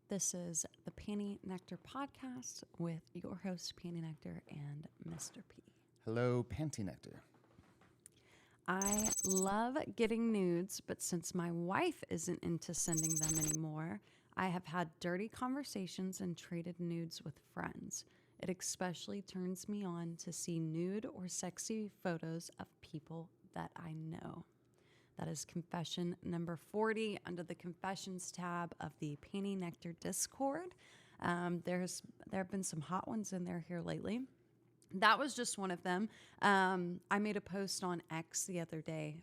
This is the PantyNectar podcast with your host, PantyNectar, and Mr. P. Hello, PantyNectar. I love getting nudes, but since my wife isn't into sending them anymore, I have had dirty conversations and traded nudes with friends. It especially turns me on to see nude or sexy photos of people that I know. That is confession number 40 under the confessions tab of the PantyNectar Discord. There have been some hot ones in there here lately. That was just one of them. I made a post on X the other day.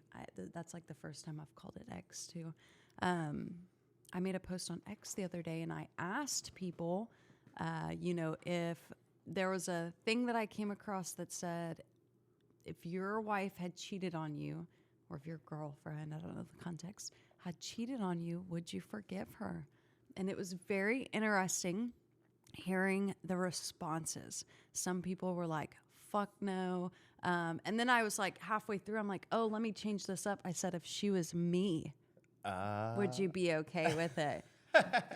That's like the first time I've called it X too. I made a post on X the other day and I asked people, if there was a thing that I came across that said, if your wife had cheated on you, or if your girlfriend, I don't know the context, had cheated on you, would you forgive her? And it was very interesting hearing the responses. Some people were like, fuck no. And then I was like halfway through, I'm like, oh, let me change this up. I said, if she was me, would you be okay with it?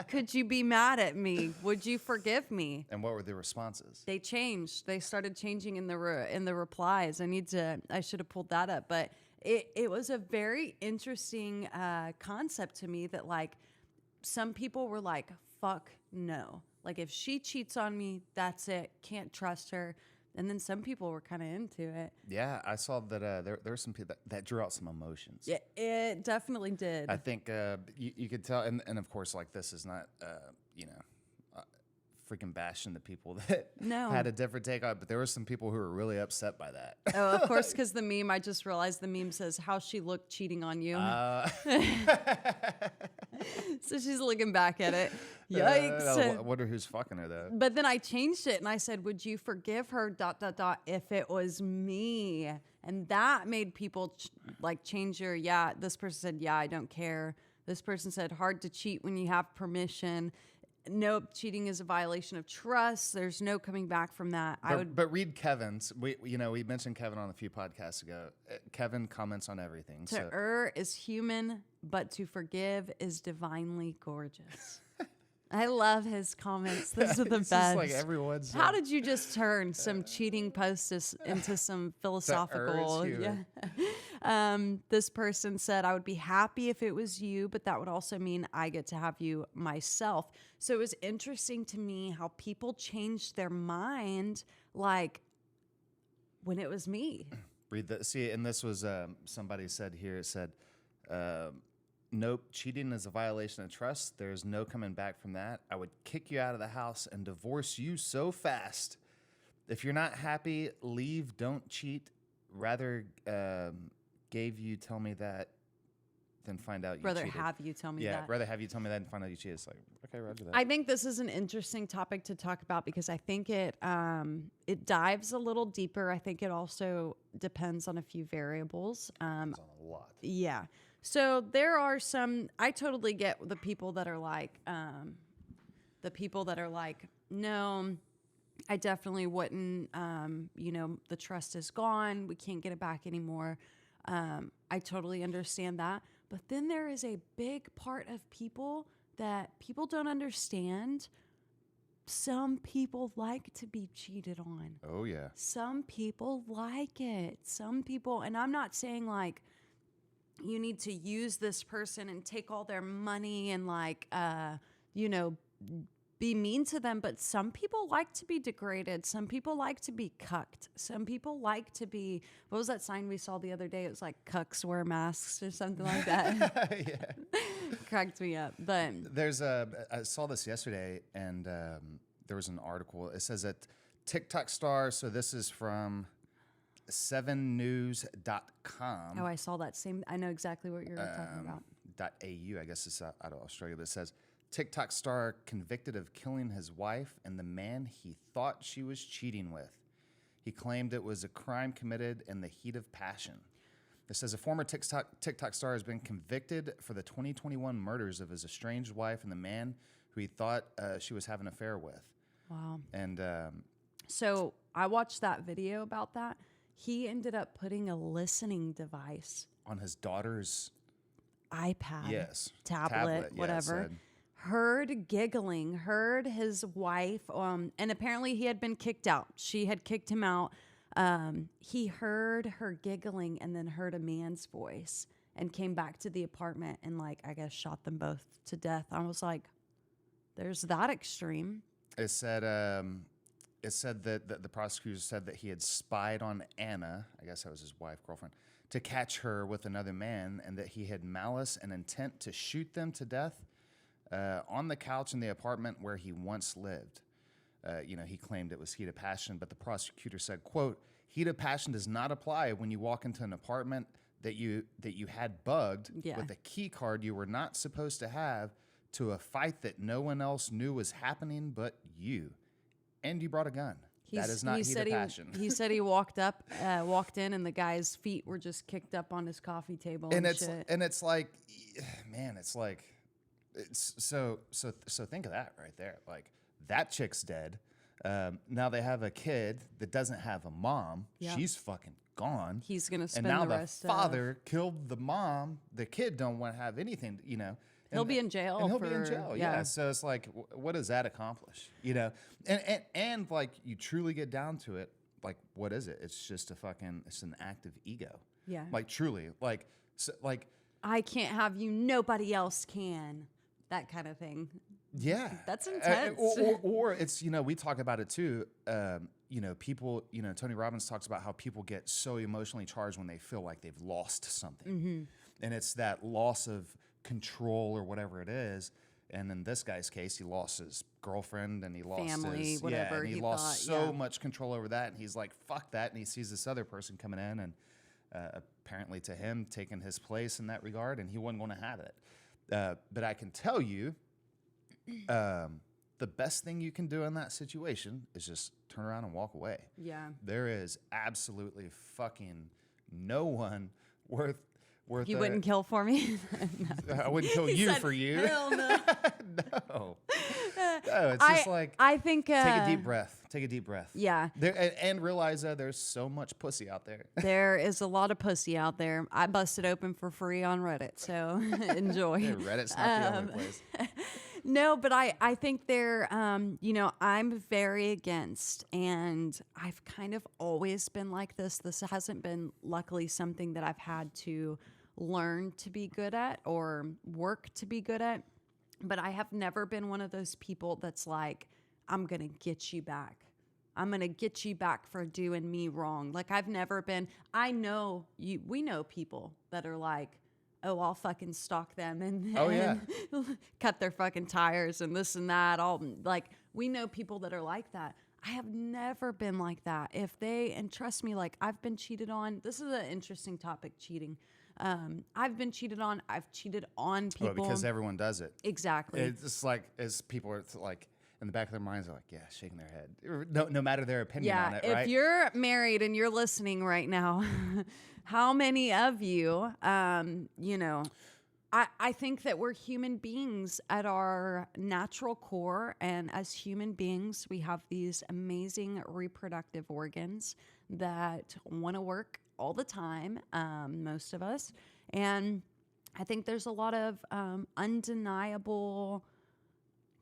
Could you be mad at me? Would you forgive me? And what were the responses? They changed. They started changing in the replies. I should have pulled that up, but it was a very interesting concept to me that like some people were like, fuck no. Like if she cheats on me, that's it. Can't trust her. And then some people were kind of into it. Yeah, I saw that there were some people that drew out some emotions. Yeah, it definitely did. I think you could tell, and of course, like this is not, freaking bashing the people that had a different take on it, but there were some people who were really upset by that. Oh, of course, because the meme, I just realized the meme says, how she looked cheating on you. So she's looking back at it. Yikes. I wonder who's fucking her, though. But then I changed it, and I said, would you forgive her, ... if it was me? And that made people change your, this person said, I don't care. This person said, hard to cheat when you have permission. Nope, cheating is a violation of trust. There's no coming back from that. But read Kevin's. We mentioned Kevin on a few podcasts ago. Kevin comments on everything. To err is human, but to forgive is divinely gorgeous. I love his comments. Those are the best. Just like everyone's. How did you just turn some cheating posts into some philosophical? This person said, I would be happy if it was you, but that would also mean I get to have you myself. So it was interesting to me how people changed their mind, like when it was me. Read that. See, and this was somebody said here. It said, nope, cheating is a violation of trust. There's no coming back from that. I would kick you out of the house and divorce you so fast. If you're not happy, leave. Don't cheat. Rather gave you tell me that than find out you cheated. Rather have you tell me that. Yeah, rather have you tell me that and find out you cheated. It's like, okay, roger that. I think this is an interesting topic to talk about because I think it dives a little deeper. I think it also depends on a few variables. Depends on a lot. Yeah. So there are some, I totally get the people that are like, no, I definitely wouldn't, the trust is gone. We can't get it back anymore. I totally understand that. But then there is a big part of people that people don't understand. Some people like to be cheated on. Oh, yeah. Some people like it. Some people, and I'm not saying like, you need to use this person and take all their money and be mean to them. But some people like to be degraded. Some people like to be cucked. Some people like to be, what was that sign we saw the other day? It was like cucks wear masks or something like that. Yeah. Cracked me up. But I saw this yesterday and there was an article. It says that TikTok star, so this is from 7news.com. Oh, I saw that same. I know exactly what you're talking about. .au, I guess it's out of Australia, but it says TikTok star convicted of killing his wife and the man he thought she was cheating with. He claimed it was a crime committed in the heat of passion. It says a former TikTok star has been convicted for the 2021 murders of his estranged wife and the man who he thought she was having an affair with. Wow. And so I watched that video about that. He ended up putting a listening device on his daughter's iPad, yes, tablet, whatever. heard giggling, heard his wife, and apparently he had been kicked out. She had kicked him out. He heard her giggling and then heard a man's voice and came back to the apartment and, like, I guess shot them both to death. I was like, there's that extreme. It said that the prosecutor said that he had spied on Anna, I guess that was his wife, girlfriend, to catch her with another man, and that he had malice and intent to shoot them to death on the couch in the apartment where he once lived. He claimed it was heat of passion, but the prosecutor said, quote, "Heat of passion does not apply when you walk into an apartment that you had bugged with a key card you were not supposed to have to a fight that no one else knew was happening but you. And you brought a gun. That is not heat of passion." He said he walked in, and the guy's feet were just kicked up on his coffee table and shit. It's like, man, it's so think of that right there. Like, that chick's dead. Now they have a kid that doesn't have a mom. Yep. She's fucking gone. He's gonna spend and now the rest. The father killed the mom. The kid don't want to have anything. He'll be in jail. And he'll be in jail. Yeah. So it's like, what does that accomplish? And like, you truly get down to it. Like, what is it? It's just it's an act of ego. Yeah. Like, truly, like I can't have you. Nobody else can. That kind of thing. Yeah. That's intense. Or it's, we talk about it too. People, Tony Robbins talks about how people get so emotionally charged when they feel like they've lost something. Mm-hmm. And it's that loss of control or whatever it is. And in this guy's case, he lost his girlfriend and he lost family, his whatever. and he lost so much control over that. And he's like, fuck that. And he sees this other person coming in and apparently to him taking his place in that regard. And he wasn't going to have it. But I can tell you, the best thing you can do in that situation is just turn around and walk away. Yeah. There is absolutely fucking no one worth. You wouldn't kill for me? No. I wouldn't kill you for you. Hell no. No. No, it's just like, I think take a deep breath. Take a deep breath. Yeah. And realize that there's so much pussy out there. There is a lot of pussy out there. I busted open for free on Reddit, so enjoy. Yeah, Reddit's not the only place. No, but I think I'm very against, and I've kind of always been like this. This hasn't been, luckily, something that I've had to learn to be good at or work to be good at. But I have never been one of those people that's like, I'm going to get you back. I'm going to get you back for doing me wrong. Like, I've never been, we know people that are like, oh, I'll fucking stalk them and cut their fucking tires and this and that. We know people that are like that. I have never been like that. And trust me, like, I've been cheated on. This is an interesting topic, cheating. I've been cheated on. I've cheated on people. Well, because everyone does it. Exactly. It's like, as people are like, in the back of their minds, they're like, yeah, shaking their head. No matter their opinion on it, right? If you're married and you're listening right now, how many of you, I think that we're human beings at our natural core. And as human beings, we have these amazing reproductive organs that want to work all the time, most of us. And I think there's a lot of undeniable,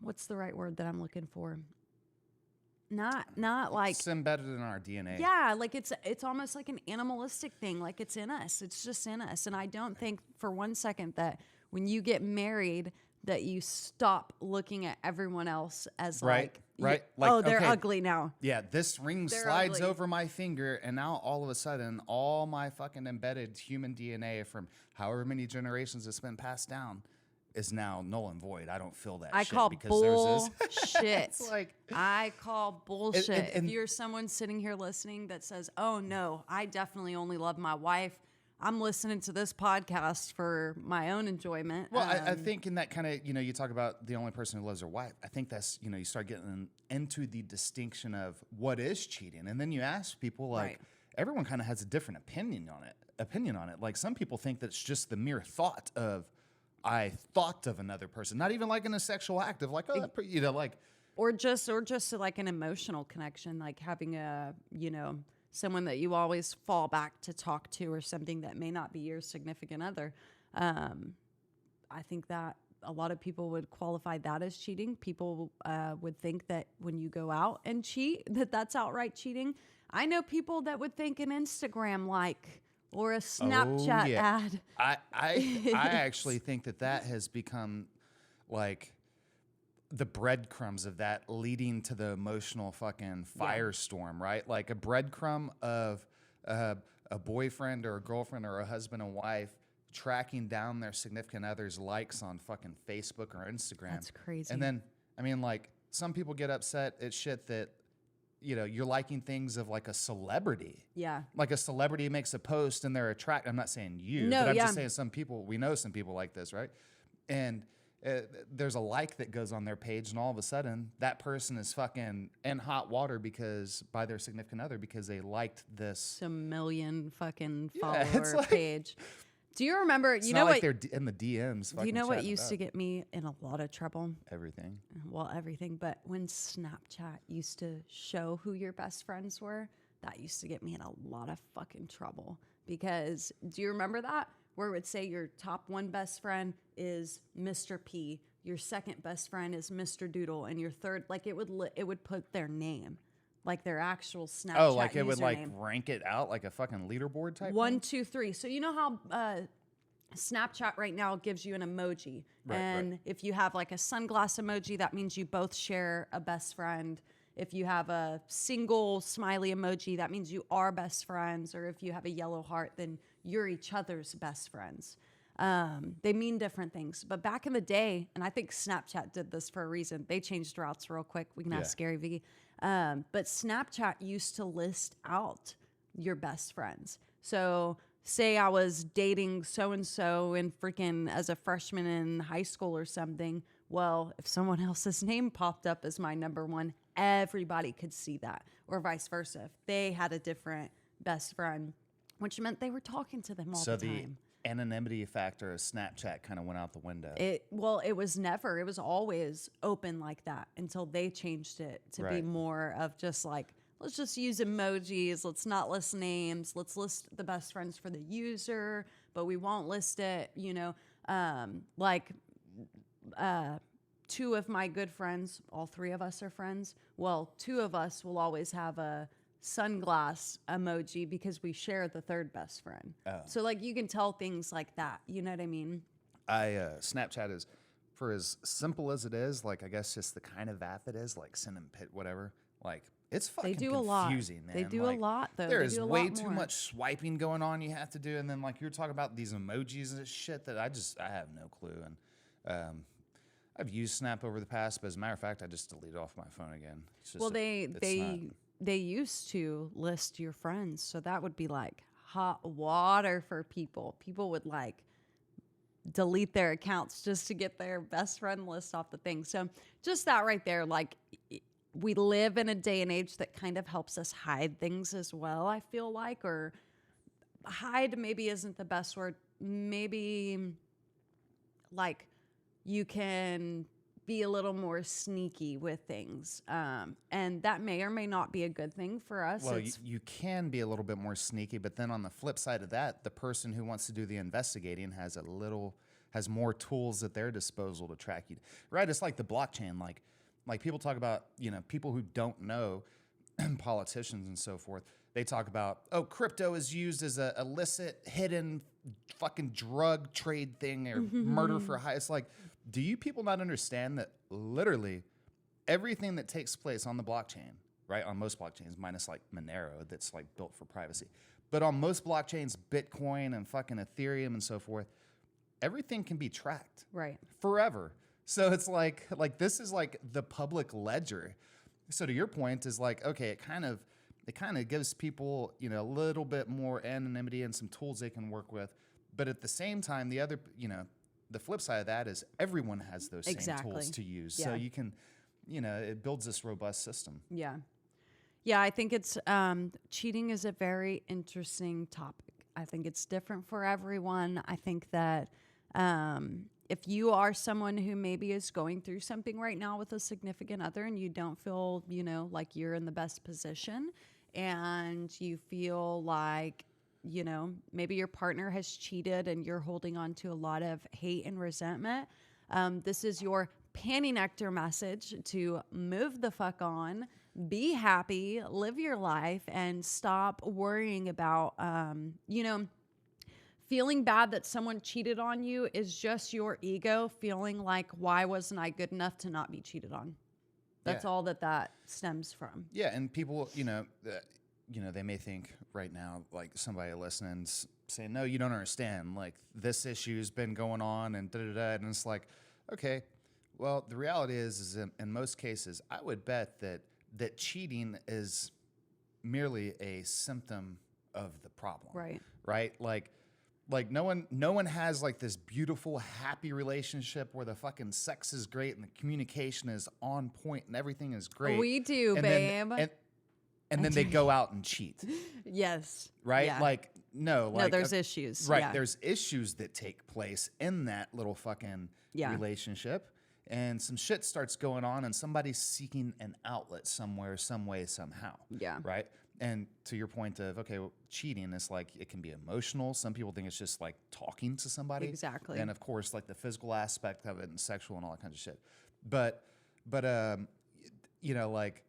what's the right word that I'm looking for? Not like it's embedded in our DNA. Yeah, like it's almost like an animalistic thing. Like, it's in us. It's just in us. And I don't think for one second that when you get married that you stop looking at everyone else as right. Like, oh, they're ugly now. Yeah, this ring slides over my finger, and now all of a sudden, all my fucking embedded human DNA from however many generations it's been passed down is now null and void. I don't feel that. I shit call because bullshit. It's like, I call bullshit. And if you're someone sitting here listening that says, "Oh no, I definitely only love my wife," I'm listening to this podcast for my own enjoyment. Well, I think in that kind of, you talk about the only person who loves their wife. I think that's, you start getting into the distinction of what is cheating. And then you ask people, like, right. Everyone kind of has a different opinion on it. Like, some people think that it's just the mere thought of, I thought of another person, not even like in a sexual act of like, oh, like. Or just like an emotional connection, like having someone that you always fall back to talk to or something that may not be your significant other. I think that a lot of people would qualify that as cheating. People would think that when you go out and cheat, that's outright cheating. I know people that would think an Instagram like or a Snapchat ad. I actually think that has become like the breadcrumbs of that leading to the emotional fucking firestorm, right? Like a breadcrumb of a boyfriend or a girlfriend or a husband and wife tracking down their significant other's likes on fucking Facebook or Instagram. That's crazy. And then, I mean, like some people get upset at shit that, you know, you're liking things of like a celebrity. Yeah. Like a celebrity makes a post and they're attracted. I'm not saying you, No, but I'm yeah. just saying some people, we know some people like this, right? And there's a like that goes on their page, and all of a sudden that person is fucking in hot water because by their significant other because they liked this. Some million fucking Yeah, follower it's like- page. Do you remember? It's You not know like what? they're in the DMs. Do you know what used to get get me in a lot of trouble? everything? Well, everything, but when Snapchat used to show who your best friends were, that used to get me in a lot of fucking trouble. Because do you remember that? Where it would say your top one best friend is Mr. P, your second best friend is Mr. Doodle, and your third, like it would put their name, like their actual Snapchat. Oh, like it would like username. rank it out like a fucking leaderboard type. 1, thing? 2, 3. So you know how Snapchat right now gives you an emoji, and if you have like a sunglass emoji, that means you both share a best friend. If you have a single smiley emoji, that means you are best friends. Or if you have a yellow heart, then you're each other's best friends. They mean different things. But back in the day, and I think Snapchat did this for a reason, they changed routes real quick. We can ask Gary Vee. But Snapchat used to list out your best friends. So say I was dating so-and-so in freaking as a freshman in high school or something. Well, if someone else's name popped up as my number one, everybody could see that. Or vice versa. If they had a different best friend, which meant they were talking to them all the time. The anonymity factor of Snapchat kind of went out the window. It was always open like that until they changed it to be more of just like, let's just use emojis. Let's not list names. Let's list the best friends for the user, but we won't list it, two of my good friends, all three of us are friends. Well, two of us will always have a sunglass emoji because we share the third best friend. Oh. So like you can tell things like that. You know what I mean? Snapchat is, for as simple as it is, like I guess just the kind of app it is, like send and pit whatever. Like it's fucking confusing, man. They do a lot though. There is way too much swiping going on you have to do, and then like you're talking about these emojis and shit that I have no clue. And I've used Snap over the past, but as a matter of fact, I just deleted it off my phone again. It's just they used to list your friends, so that would be like hot water for people. People would like delete their accounts just to get their best friend list off the thing. So just that right there, like we live in a day and age that kind of helps us hide things as well, I feel like, or hide maybe isn't the best word. Maybe like you can be a little more sneaky with things. And that may or may not be a good thing for us. Well, you can be a little bit more sneaky, but then on the flip side of that, the person who wants to do the investigating has more tools at their disposal to track you. Right? It's like the blockchain. Like people talk about, people who don't know, politicians and so forth, they talk about, crypto is used as a illicit, hidden fucking drug trade thing or murder for hire. It's like, do you people not understand that literally everything that takes place on the blockchain, right, on most blockchains, minus like Monero that's like built for privacy, but on most blockchains, Bitcoin and fucking Ethereum and so forth, everything can be tracked forever. So it's like this is like the public ledger. So to your point is like, okay, it kind of gives people, a little bit more anonymity and some tools they can work with. But at the same time, the other, the flip side of that is everyone has those same tools to use. Yeah. So you can, it builds this robust system. Yeah. Yeah, I think it's, cheating is a very interesting topic. I think it's different for everyone. I think that if you are someone who maybe is going through something right now with a significant other and you don't feel, like you're in the best position and you feel like, maybe your partner has cheated and you're holding on to a lot of hate and resentment, This is your PantyNectar message to move the fuck on, be happy, live your life, and stop worrying about, feeling bad that someone cheated on you is just your ego feeling like, why wasn't I good enough to not be cheated on? That's all that stems from. Yeah, and people, they may think right now, like somebody listening's saying, "No, you don't understand. Like this issue's been going on, and da da da." And it's like, okay, well, the reality is in most cases, I would bet that cheating is merely a symptom of the problem. Right. Right. Like no one has like this beautiful, happy relationship where the fucking sex is great and the communication is on point and everything is great. We do, and babe. And then they go out and cheat. Yes. Right? Yeah. Like, no. Like, there's issues. Right. Yeah. There's issues that take place in that little fucking relationship. And some shit starts going on and somebody's seeking an outlet somewhere, some way, somehow. Yeah. Right? And to your point of, okay, well, cheating is like, it can be emotional. Some people think it's just like talking to somebody. Exactly. And of course, like the physical aspect of it and sexual and all that kind of shit. But like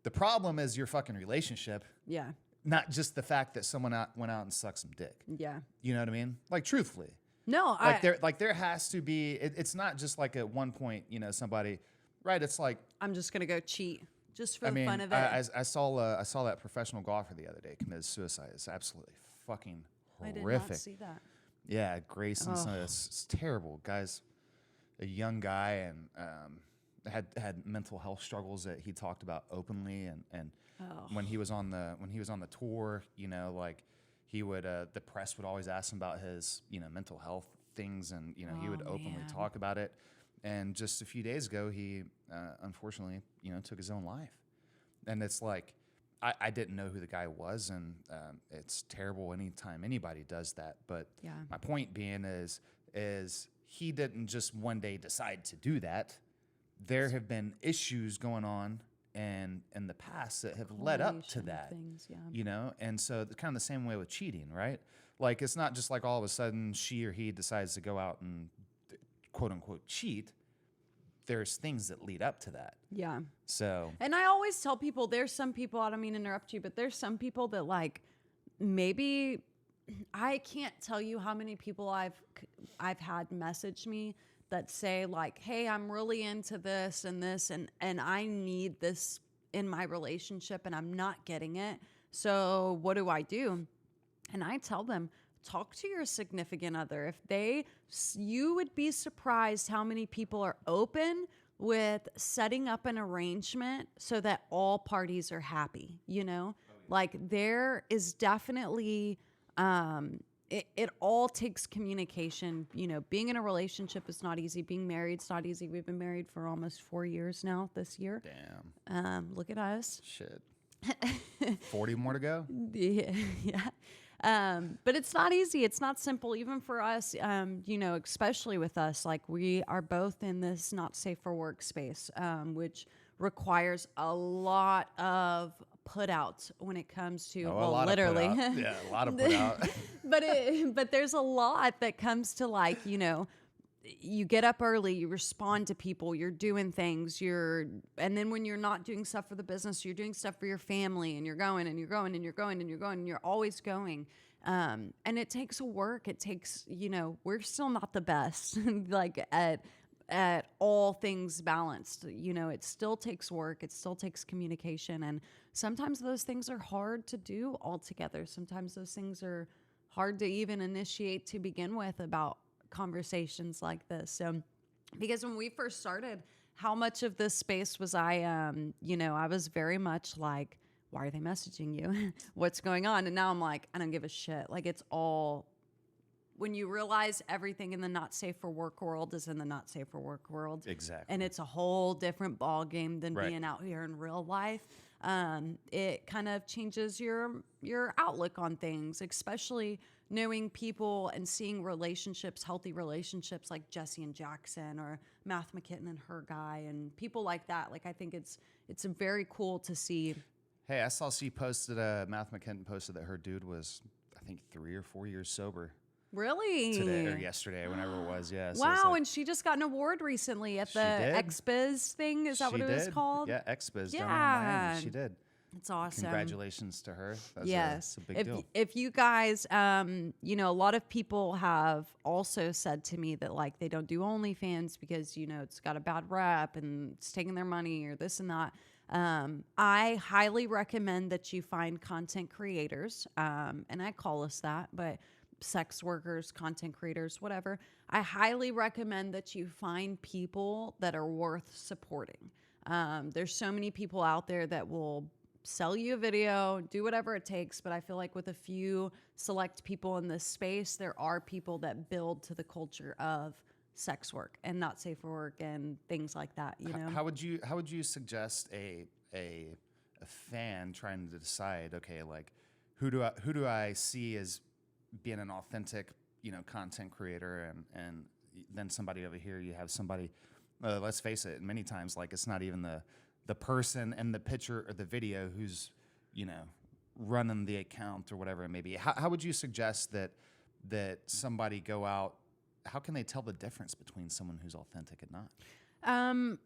the problem is your fucking relationship. Yeah. Not just the fact that someone went out and sucked some dick. Yeah. You know what I mean? Like truthfully. No, there has to be, it's not just like at one point, somebody, right? It's like, I'm just going to go cheat. Just for the fun of it. I saw that professional golfer the other day committed suicide. It's absolutely fucking horrific. I did not see that. Yeah, Grayson. It's terrible, guys. A young guy and had mental health struggles that he talked about openly. And when he was on the tour, like he would the press would always ask him about his mental health things, and he would openly talk about it. And just a few days ago, he unfortunately, took his own life. And it's like, I didn't know who the guy was, and it's terrible anytime anybody does that. But my point being is he didn't just one day decide to do that. There have been issues going on in the past that have led up to that. Things, And so it's kind of the same way with cheating, right? Like it's not just like all of a sudden she or he decides to go out and quote unquote cheat. There's things that lead up to that. Yeah. So. And I always tell people, there's some people, I don't mean to interrupt you, but there's some people that like, maybe I can't tell you how many people I've had message me that say like, hey, I'm really into this and I need this in my relationship and I'm not getting it. So what do I do? And I tell them, talk to your significant other. You would be surprised how many people are open with setting up an arrangement so that all parties are happy, Like there is definitely, it all takes communication. Being in a relationship is not easy. Being married is not easy. We've been married for almost 4 years now this year. Damn. Look at us. Shit. 40 more to go? Yeah. But it's not easy. It's not simple, even for us, especially with us. Like we are both in this not safe for work space, which requires a lot of put out when it comes to, literally. Yeah, a lot of put out. but there's a lot that comes to like, you get up early, you respond to people, you're doing things, and then when you're not doing stuff for the business, you're doing stuff for your family, and you're going and you're going and you're going and you're going and you're always going. And it takes work. It takes, we're still not the best, like at all things balanced. It still takes work. It still takes communication. And sometimes those things are hard to do altogether. Sometimes those things are hard to even initiate to begin with about conversations like this. So, because when we first started, how much of this space was I was very much like, why are they messaging you? What's going on? And now I'm like, I don't give a shit. Like it's all, when you realize everything in the not safe for work world is in the not safe for work world. Exactly. And it's a whole different ball game than being out here in real life. It kind of changes your outlook on things, especially knowing people and seeing relationships, healthy relationships like Jesse and Jackson or Math McKitten and her guy and people like that. Like I think it's very cool to see. Hey, I saw Math McKinnon posted that her dude was, I think, 3 or 4 years sober. Really? today or yesterday, whenever it was. Yeah. So it's Wow, like, and she just got an award recently at she the did. XBiz thing. Is that She what it was did. called? Yeah, XBiz down in Yeah. Miami. She did. It's awesome. Congratulations to her. Yes. It's a big If deal. if you guys, you know, a lot of people have also said to me that like they don't do OnlyFans because you know it's got a bad rep and it's taking their money or this and that. I highly recommend that you find content creators, and I call us that, but sex workers, content creators, whatever. I highly recommend that you find people that are worth supporting. There's so many people out there that will sell you a video, do whatever it takes. But I feel like with a few select people in this space, there are people that build to the culture of sex work and not safe for work and things like that. You know, How would you suggest a fan trying to decide, okay, like who do I see as being an authentic, you know, content creator, and then somebody over here, you have somebody, let's face it, many times like it's not even the person and the picture or the video who's, you know, running the account or whatever it may be. How would you suggest that somebody go out? How can they tell the difference between someone who's authentic and not?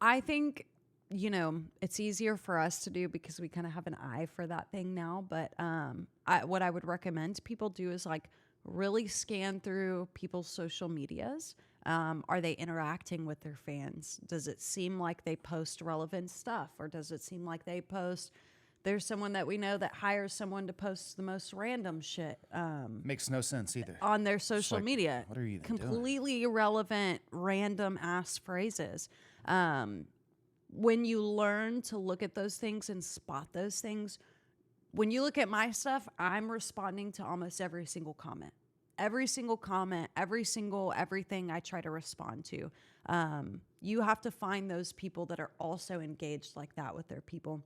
I think, you know, it's easier for us to do because we kind of have an eye for that thing now. But what I would recommend people do is like really scan through people's social medias. Are they interacting with their fans? Does it seem like they post relevant stuff, or does it seem like they post? There's someone that we know that hires someone to post the most random shit Makes no sense either. on their social like, media. what are you even completely irrelevant, random ass phrases. When you learn to look at those things and spot those things, when you look at my stuff, I'm responding to almost every single comment. Every single comment, everything I try to respond to. You have to find those people that are also engaged like that with their people.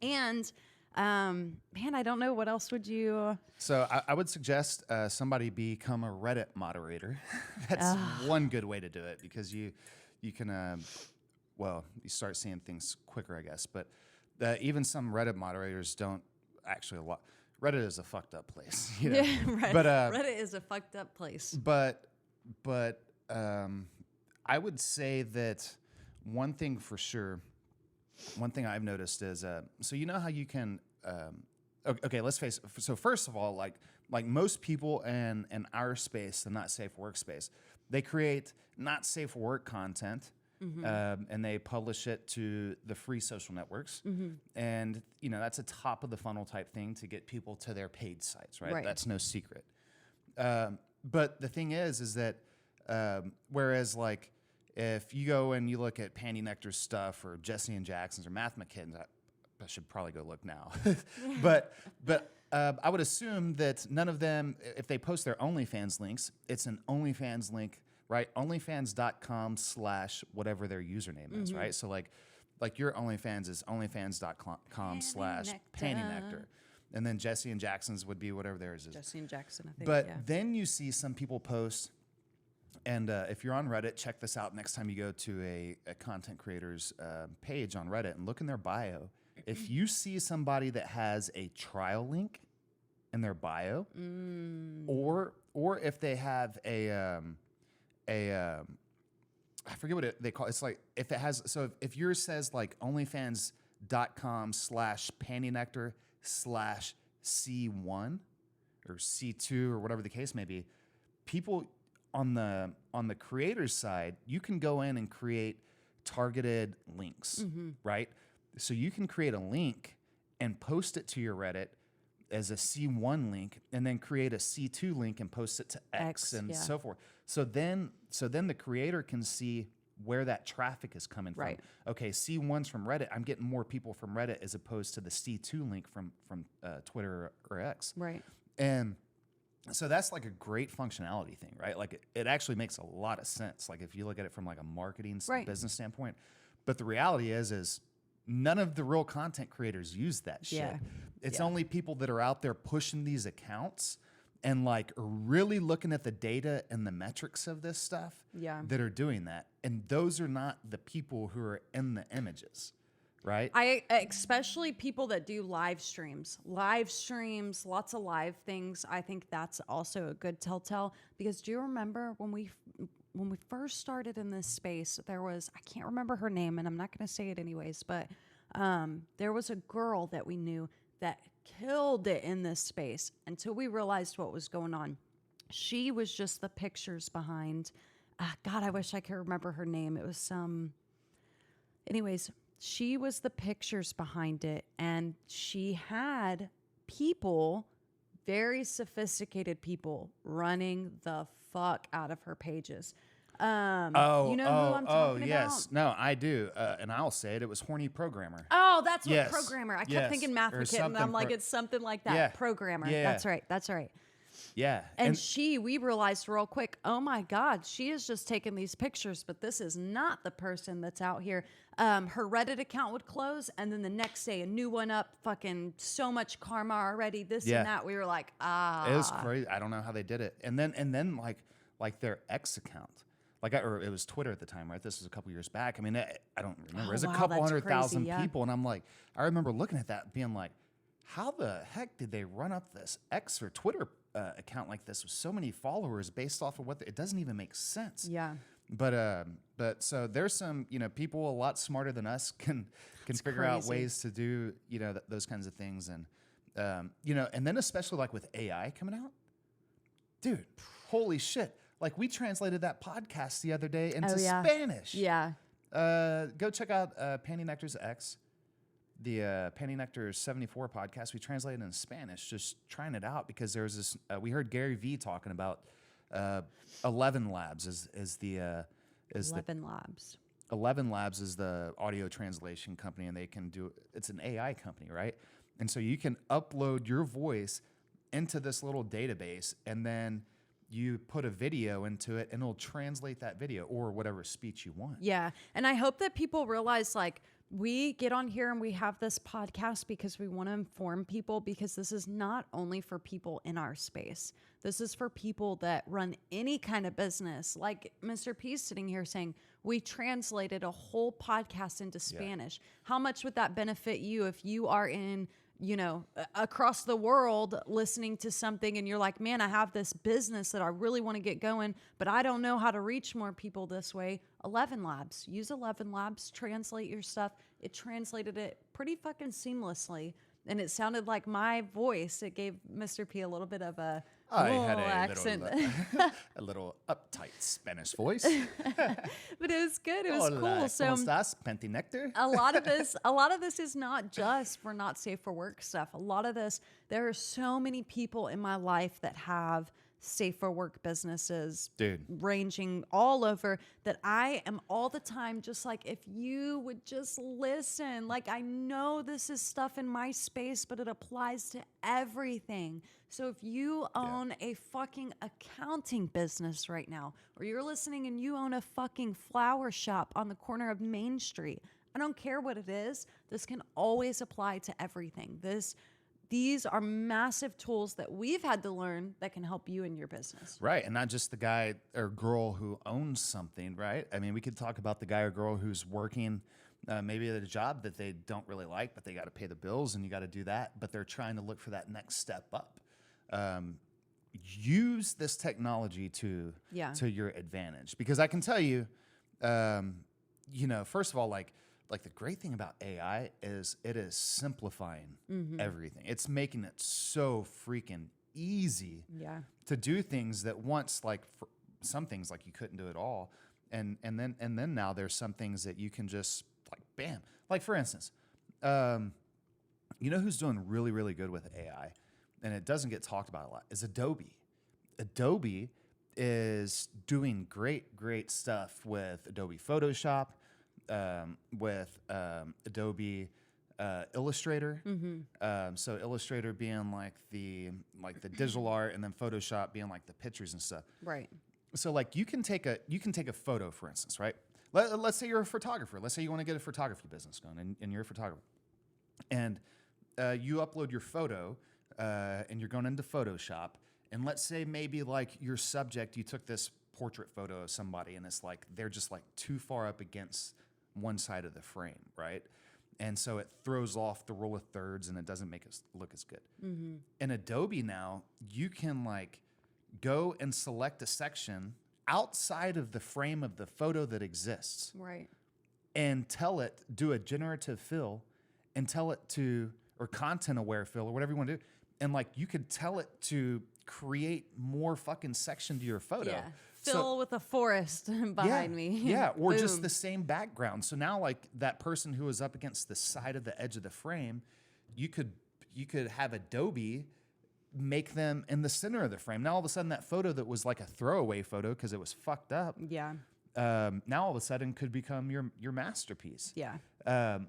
And man, I don't know, what else would you? So I would suggest somebody become a Reddit moderator. That's one good way to do it, because you can, you start seeing things quicker, I guess. But even some Reddit moderators don't actually a lot. Reddit is a fucked up place. You know? Yeah, right. But Reddit is a fucked up place. But I would say that one thing for sure, one thing I've noticed is, so you know how you can, okay, let's face it. So first of all, like most people in our space, the not safe workspace, they create not safe work content. And they publish it to the free social networks. And, you know, that's a top of the funnel type thing to get people to their paid sites, right? That's no secret. But the thing is that whereas, like, if you go and you look at PantyNectar's stuff or Jesse and Jackson's or Math McKinnon's, I should probably go look now. but I would assume that none of them, if they post their OnlyFans links, it's an OnlyFans link, right? OnlyFans.com / whatever their username is, right? So like your OnlyFans is OnlyFans.com / PantyNectar. And then Jesse and Jackson's would be whatever theirs is. Jesse and Jackson, I think. But then you see some people post, and if you're on Reddit, check this out next time you go to a content creator's page on Reddit and look in their bio. If you see somebody that has a trial link in their bio, or if they have I forget what they call it. It's like if it has, so if yours says like OnlyFans.com / PantyNectar / C1 or C2 or whatever the case may be, people on the creator's side, you can go in and create targeted links, right? So you can create a link and post it to your Reddit as a C1 link, and then create a C2 link and post it to X and so forth. So then the creator can see where that traffic is coming from. Okay, C1's from Reddit. I'm getting more people from Reddit as opposed to the C2 link from Twitter or X. Right. And so that's like a great functionality thing, right? Like it actually makes a lot of sense. Like if you look at it from like a marketing business standpoint. But the reality is none of the real content creators use that shit. Yeah. It's only people that are out there pushing these accounts and like really looking at the data and the metrics of this stuff that are doing that. And those are not the people who are in the images. right? I especially people that do live streams, lots of live things. I think that's also a good telltale, because do you remember when we first started in this space, there was, I can't remember her name and I'm not going to say it anyways, but there was a girl that we knew that killed it in this space until we realized what was going on. She was just the pictures behind. God, I wish I could remember her name. It was some. Anyways, she was the pictures behind it, and she had people, very sophisticated people, running the fuck out of her pages. You know who I'm talking yes. about? No, I do. And I'll say it. It was Horny Programmer. Oh, that's what Yes. programmer. I kept Yes. thinking math Or kit, and I'm something like, it's something like that. Yeah. Programmer. Yeah. That's right. That's right. Yeah. And we realized real quick, oh my God, she is just taking these pictures, but this is not the person that's out here. Her Reddit account would close, and then the next day, a new one up, fucking so much karma already, this Yeah. and that. We were like, It was crazy. I don't know how they did it. And then like their X account. Or it was Twitter at the time, right? This was a couple years back. I mean, I don't remember. It was a couple that's 100,000 crazy, yeah. people. And I'm like, I remember looking at that being like, how the heck did they run up this X or Twitter account like this with so many followers based off of it doesn't even make sense. yeah. But so there's some, people a lot smarter than us can figure out crazy. ways to do, those kinds of things. And, and then especially like with AI coming out, dude, holy shit. Like we translated that podcast the other day into Spanish. Yeah. Go check out PantyNectar's X, the PantyNectar 74 podcast. We translated it in Spanish, just trying it out because there was this. We heard Gary Vee talking about 11 Labs is the 11 Labs. 11 Labs is the audio translation company, and they can do it's an AI company, right? And so you can upload your voice into this little database, and then you put a video into it and it'll translate that video or whatever speech you want. Yeah. And I hope that people realize, like, we get on here and we have this podcast because we want to inform people, because this is not only for people in our space. This is for people that run any kind of business. Like Mr. P's sitting here saying, we translated a whole podcast into Spanish. How much would that benefit you if you are in, across the world listening to something and you're like, man, I have this business that I really want to get going, but I don't know how to reach more people this way. 11 Labs. Use 11 Labs, translate your stuff. It translated it pretty fucking seamlessly. And it sounded like my voice. It gave Mr. P a little bit of a accent. A little uptight Spanish voice. But it was good. It was Hola, cool. So ¿cómo estás, PantyNectar? a lot of this is not just for not safe for work stuff. A lot of this, there are so many people in my life that have safe for work businesses, dude, ranging all over, that I am all the time just like, if you would just listen. Like, I know this is stuff in my space, but it applies to everything. So if you own a fucking accounting business right now, or you're listening and you own a fucking flower shop on the corner of Main Street, I don't care what it is, this can always apply to everything. These are massive tools that we've had to learn that can help you in your business. Right. And not just the guy or girl who owns something, right? I mean, we could talk about the guy or girl who's working maybe at a job that they don't really like, but they got to pay the bills and you got to do that. But they're trying to look for that next step up. Use this technology to your advantage. Because I can tell you, first of all, like the great thing about AI is it is simplifying everything. It's making it so freaking easy to do things that once, like for some things, like you couldn't do at all, and then now there's some things that you can just like bam. Like for instance, who's doing really really good with AI, and it doesn't get talked about a lot, is Adobe. Adobe is doing great stuff with Adobe Photoshop. With Adobe Illustrator. So Illustrator being like the digital art, and then Photoshop being like the pictures and stuff. Right. So like you can take a photo, for instance, right? Let's say you're a photographer. Let's say you want to get a photography business going, and you're a photographer, and you upload your photo, and you're going into Photoshop, and let's say maybe like your subject, you took this portrait photo of somebody, and it's like they're just like too far up against one side of the frame, right? And so it throws off the rule of thirds and it doesn't make it look as good. In Adobe now, you can like go and select a section outside of the frame of the photo that exists. Right. And tell it, do a generative fill and tell it to, or content aware fill or whatever you want to do. And like you could tell it to create more fucking section to your photo. Yeah. Fill with a forest behind me. Yeah, or Boom. just the same background. So now like that person who was up against the side of the edge of the frame, you could have Adobe make them in the center of the frame. Now all of a sudden that photo that was like a throwaway photo because it was fucked up. Yeah. Now all of a sudden could become your masterpiece. Yeah.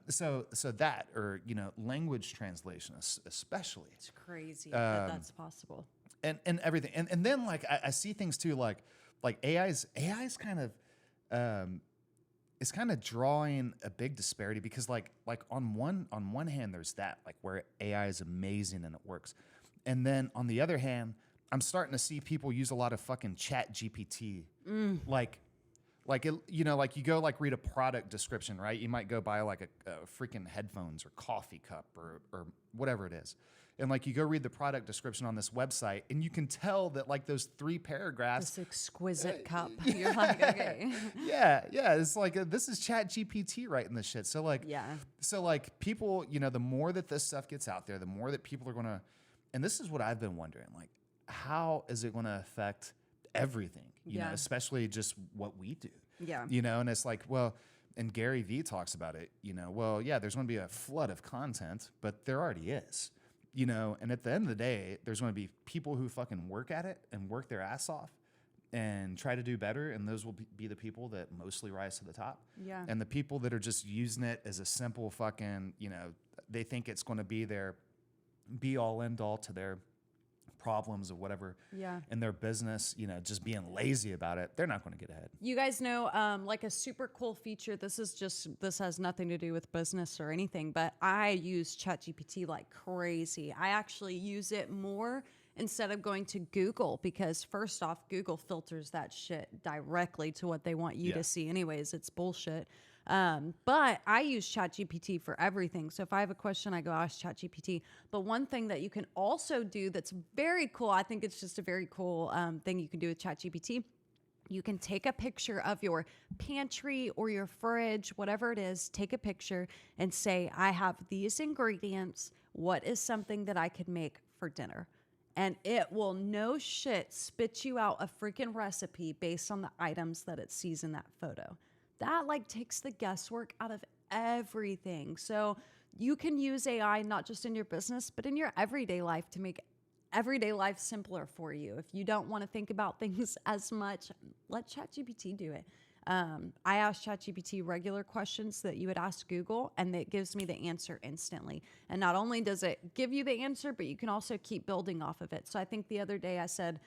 So that, or language translation especially. It's crazy that that's possible. And everything. And then like I see things too like AI's kind of is kind of drawing a big disparity because like on one hand there's that like where AI is amazing and it works. And then on the other hand, I'm starting to see people use a lot of fucking chat GPT. Like you go like read a product description, right? You might go buy like a freaking headphones or coffee cup or whatever it is. And like you go read the product description on this website and you can tell that like those 3 paragraphs. This exquisite cup. You're like, okay. Yeah. It's like, this is chat GPT writing this shit. So like, people, the more that this stuff gets out there, the more that people are going to, and this is what I've been wondering, like, how is it going to affect everything, you know, especially just what we do, and it's like, well, and Gary Vee talks about it, well, yeah, there's going to be a flood of content, but there already is, and at the end of the day, there's going to be people who fucking work at it and work their ass off and try to do better. And those will be the people that mostly rise to the top. Yeah. And the people that are just using it as a simple fucking, they think it's going to be their be all end all to their problems or whatever in their business, just being lazy about it, they're not going to get ahead. You guys know, like a super cool feature, this has nothing to do with business or anything, but I use ChatGPT like crazy. I actually use it more instead of going to Google because first off, Google filters that shit directly to what they want you to see anyways. It's bullshit. But I use ChatGPT for everything. So if I have a question, I go ask ChatGPT. But one thing that you can also do that's very cool, I think it's just a very cool thing you can do with ChatGPT. You can take a picture of your pantry or your fridge, whatever it is, take a picture and say, I have these ingredients. What is something that I could make for dinner? And it will no shit spit you out a freaking recipe based on the items that it sees in that photo. That like takes the guesswork out of everything. So you can use AI not just in your business, but in your everyday life to make everyday life simpler for you. If you don't want to think about things as much, let ChatGPT do it. I ask ChatGPT regular questions that you would ask Google, and it gives me the answer instantly. And not only does it give you the answer, but you can also keep building off of it. So I think the other day I said,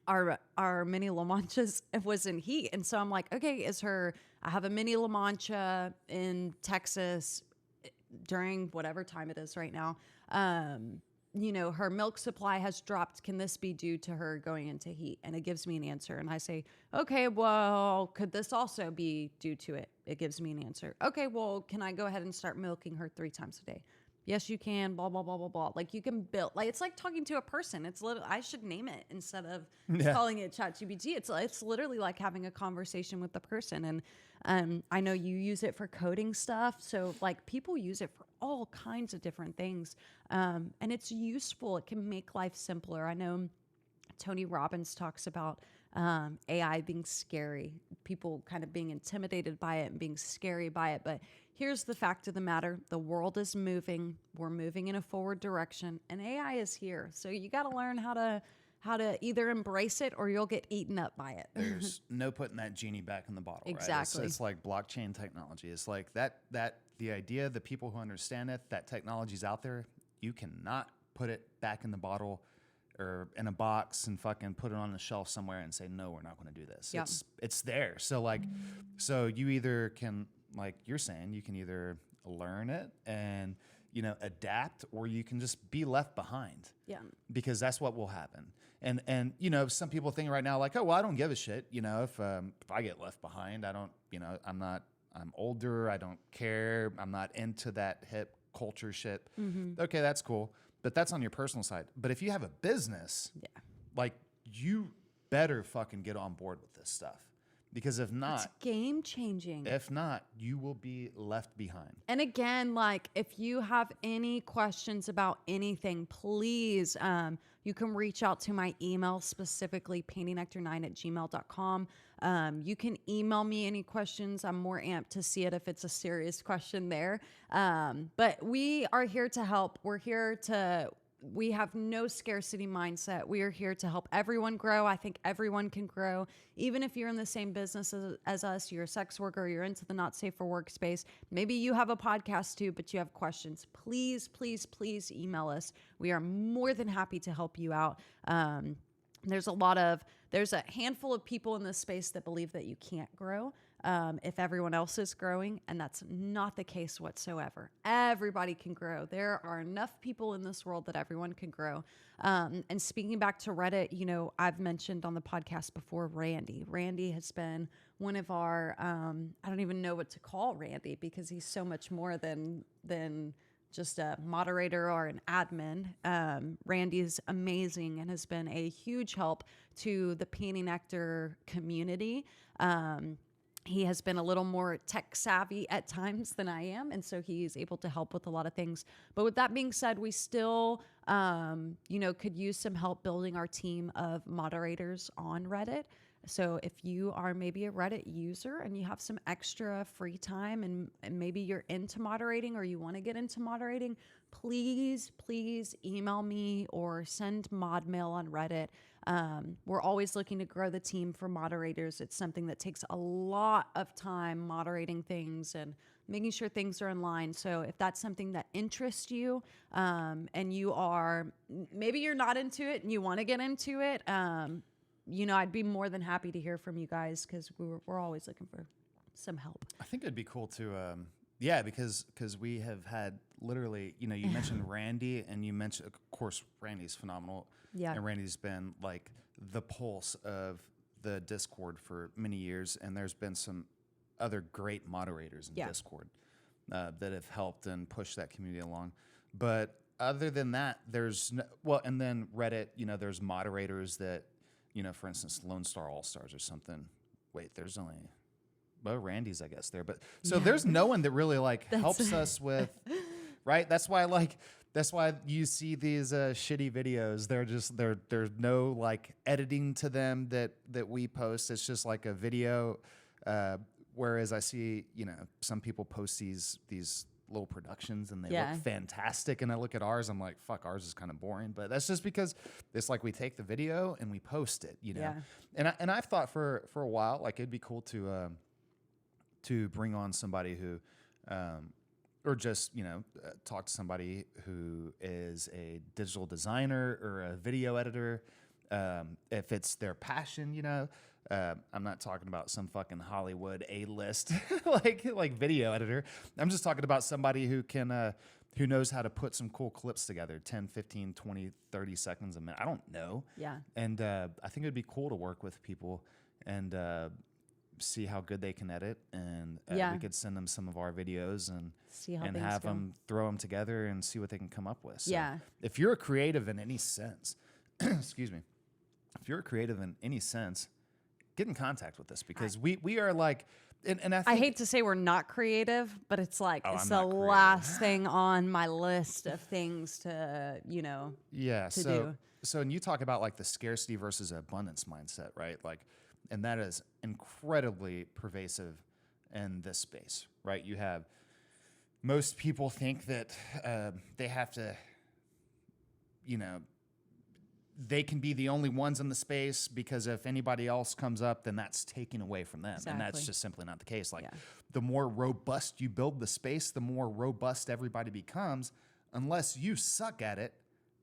our mini La Manchas was in heat. And so I'm like, okay, I have a mini La Mancha in Texas during whatever time it is right now. Her milk supply has dropped. Can this be due to her going into heat? And it gives me an answer. And I say, okay, well, could this also be due to it? It gives me an answer. Okay, well, can I go ahead and start milking her 3 times a day? Yes, you can, blah, blah, blah, blah, blah. Like you can build, like, it's like talking to a person. It's literally, I should name it instead of calling it ChatGPT. It's literally like having a conversation with the person. And I know you use it for coding stuff. So like people use it for all kinds of different things. And it's useful. It can make life simpler. I know Tony Robbins talks about AI being scary, people kind of being intimidated by it and being scary by it. But here's the fact of the matter. The world is moving. We're moving in a forward direction and AI is here. So you got to learn how to either embrace it or you'll get eaten up by it. There's no putting that genie back in the bottle. Exactly. Right? It's like blockchain technology. It's like that the idea, the people who understand it, that technology's out there, you cannot put it back in the bottle or in a box and fucking put it on the shelf somewhere and say, no, we're not going to do this. Yep. It's there. So you either can, like you're saying, you can either learn it and, adapt, or you can just be left behind. Yeah. Because that's what will happen. And some people think right now like, oh, well, I don't give a shit. If I get left behind, I don't, I'm I'm older. I don't care. I'm not into that hip culture shit. Okay, that's cool. But that's on your personal side. But if you have a business, like you better fucking get on board with this stuff. Because if It's not, game changing. you will be left behind. And again, like if you have any questions about anything, please, you can reach out to my email, specifically PantyNectar9@gmail.com. You can email me any questions. I'm more amped to see it if it's a serious question there. But we are here to help. We have no scarcity mindset. We are here to help everyone grow. I think everyone can grow. Even if you're in the same business as us, you're a sex worker, you're into the not safe for work space. Maybe you have a podcast too, but you have questions. Please, please, please email us. We are more than happy to help you out. There's a handful of people in this space that believe that you can't grow if everyone else is growing, and that's not the case whatsoever. Everybody can grow. There are enough people in this world that everyone can grow. And speaking back to Reddit, you know, I've mentioned on the podcast before Randy. Randy has been one of our, I don't even know what to call Randy because he's so much more than just a moderator or an admin. Randy is amazing and has been a huge help to the PantyNectar community. He has been a little more tech savvy at times than I am, and so he's able to help with a lot of things. But with that being said, we still, could use some help building our team of moderators on Reddit. So if you are maybe a Reddit user and you have some extra free time and maybe you're into moderating or you want to get into moderating, please email me or send mod mail on Reddit. We're always looking to grow the team for moderators. It's something that takes a lot of time moderating things and making sure things are in line. So if that's something that interests you, and maybe you're not into it and you want to get into it, I'd be more than happy to hear from you guys because we're always looking for some help. I think it'd be cool to, because we have had literally, you mentioned Randy and you mentioned, of course, Randy's phenomenal. Yeah. And Randy's been like the pulse of the Discord for many years. And there's been some other great moderators in Discord that have helped and pushed that community along. But other than that, and then Reddit, there's moderators that, for instance, Lone Star All-Stars or something. Wait, there's only, Randy's, I guess, there. But so there's no one that really helps us with, right? That's why you see these shitty videos. There's no editing to them that we post. It's just like a video. Whereas I see, some people post these little productions and they look fantastic, and I look at ours, I'm like, fuck, ours is kind of boring. But that's just because it's like we take the video and we post it, And I've thought for a while it'd be cool to bring on somebody who or just talk to somebody who is a digital designer or a video editor, if it's their passion. I'm not talking about some fucking Hollywood A-list like video editor. I'm just talking about somebody who can who knows how to put some cool clips together, 10, 15, 20, 30 seconds a minute. I don't know. Yeah. And I think it'd be cool to work with people and see how good they can edit, and we could send them some of our videos and see how have go. Them throw them together and see what they can come up with. So yeah. If you're a creative in any sense, excuse me, if you're a creative in any sense, get in contact with us because we are like, and I hate to say we're not creative, but it's like it's the last thing on my list of things to do. So and you talk about the scarcity versus abundance mindset, right? And that is incredibly pervasive in this space, right? You have most people think that they have to, they can be the only ones in the space because if anybody else comes up, then that's taken away from them. Exactly. And that's just simply not the case. The more robust you build the space, the more robust everybody becomes, unless you suck at it,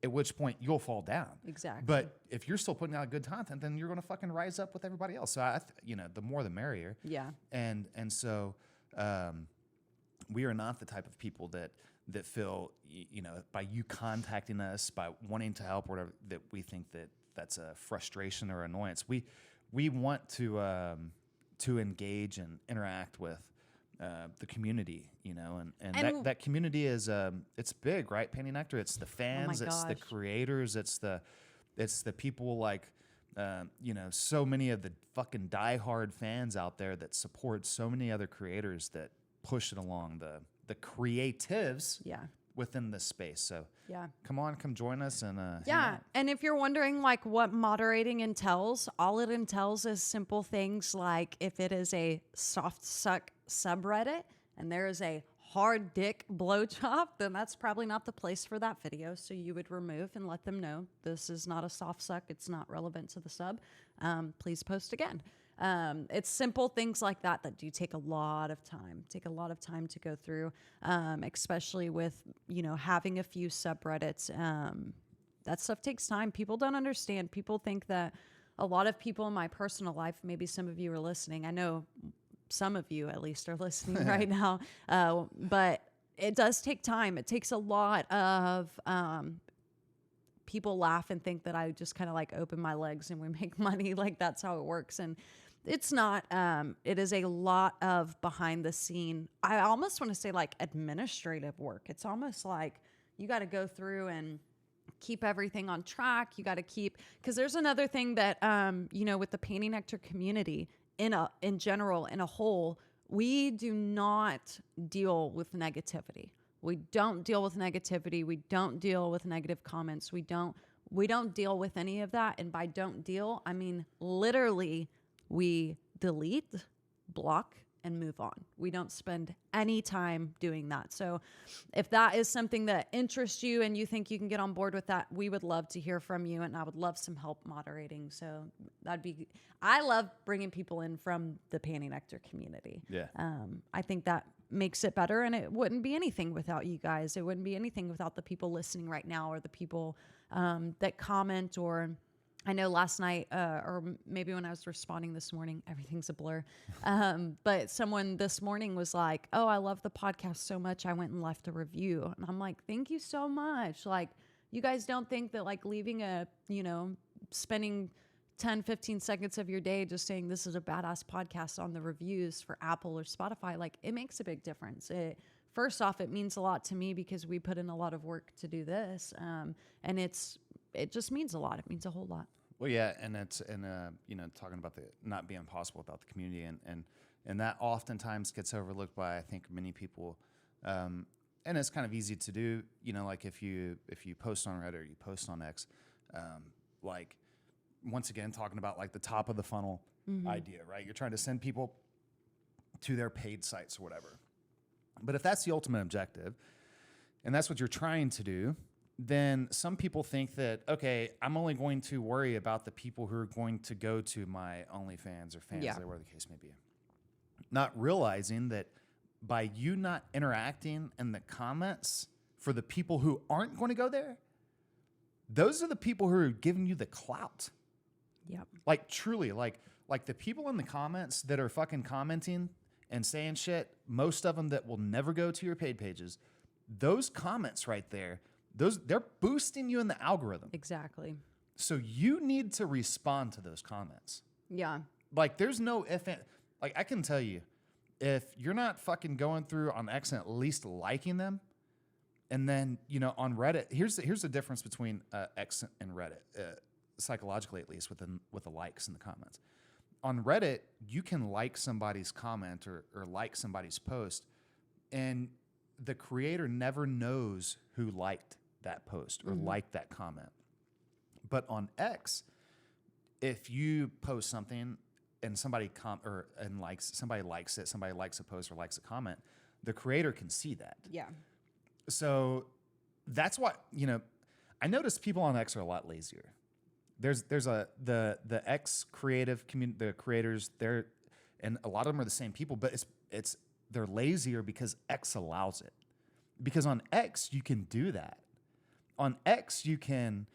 at which point you'll fall down. Exactly. But if you're still putting out good content, then you're going to fucking rise up with everybody else. So the more the merrier. Yeah. And so we are not the type of people that feel, by you contacting us, by wanting to help or whatever, that we think that's a frustration or annoyance. We want to engage and interact with the community, you know, and that community is it's big, right? PantyNectar, it's the fans, it's the creators, it's the people like you know, so many of the fucking diehard fans out there that support so many other creators that push it along, the creatives within this space. So come join us and and if you're wondering like what moderating entails, all it entails is simple things like if it is a soft suck subreddit and there is a hard dick blowjob, then that's probably not the place for that video. So you would remove and let them know this is not a soft suck. It's not relevant to the sub. Please post again. It's simple things like that do take a lot of time, to go through, especially with, you know, having a few subreddits. That stuff takes time. People don't understand. People think that a lot of people in my personal life, maybe some of you are listening. I know some of you at least are listening right now. But it does take time. It takes a lot of, people laugh and think that I just kind of like open my legs and we make money. Like that's how it works. And it's not, it is a lot of behind the scene. I almost want to say like administrative work. It's almost like you got to go through and keep everything on track. You got to keep, because there's another thing that, you know, with the PantyNectar community in general, in a whole, we do not deal with negativity. We don't deal with negativity. We don't deal with negative comments. We don't deal with any of that. And by don't deal, I mean, literally we delete, block, and move on. We don't spend any time doing that. So if that is something that interests you and you think you can get on board with that, we would love to hear from you, and I would love some help moderating. So I love bringing people in from the PantyNectar community. Yeah. I think that makes it better, and it wouldn't be anything without you guys. It wouldn't be anything without the people listening right now, or the people that comment, or I know last night, or maybe when I was responding this morning, everything's a blur. But someone this morning was like, "Oh, I love the podcast so much. I went and left a review." And I'm like, "Thank you so much." Like, you guys don't think that like leaving spending 10, 15 seconds of your day just saying this is a badass podcast on the reviews for Apple or Spotify, like it makes a big difference. First off, it means a lot to me because we put in a lot of work to do this. And it just means a lot. It means a whole lot. Well, yeah, and you know, talking about the not being possible without the community, and that oftentimes gets overlooked by, I think, many people, and it's kind of easy to do. You know, like if you post on Reddit or you post on X, like once again talking about like the top of the funnel idea, right? You're trying to send people to their paid sites or whatever. But if that's the ultimate objective, and that's what you're trying to do, then some people think that, okay, I'm only going to worry about the people who are going to go to my OnlyFans or fans, or whatever the case may be. Not realizing that by you not interacting in the comments for the people who aren't going to go there, those are the people who are giving you the clout. Yep. Like truly, like the people in the comments that are fucking commenting and saying shit, most of them that will never go to your paid pages, those comments right there, they're boosting you in the algorithm. Exactly. So you need to respond to those comments. Yeah. Like there's no like I can tell you, if you're not fucking going through on X and at least liking them, and then, you know, on Reddit, here's the difference between X and Reddit, psychologically at least, with the likes and the comments. On Reddit, you can like somebody's comment or like somebody's post, and the creator never knows who liked that post or liked that comment. But on X, if you post something and somebody somebody likes it, somebody likes a post or likes a comment, the creator can see that. Yeah. So that's what, you know, I noticed people on X are a lot lazier. There's the X creative community, the creators there, and a lot of them are the same people, but they're lazier because X allows it. Because on X you can do that. On X you can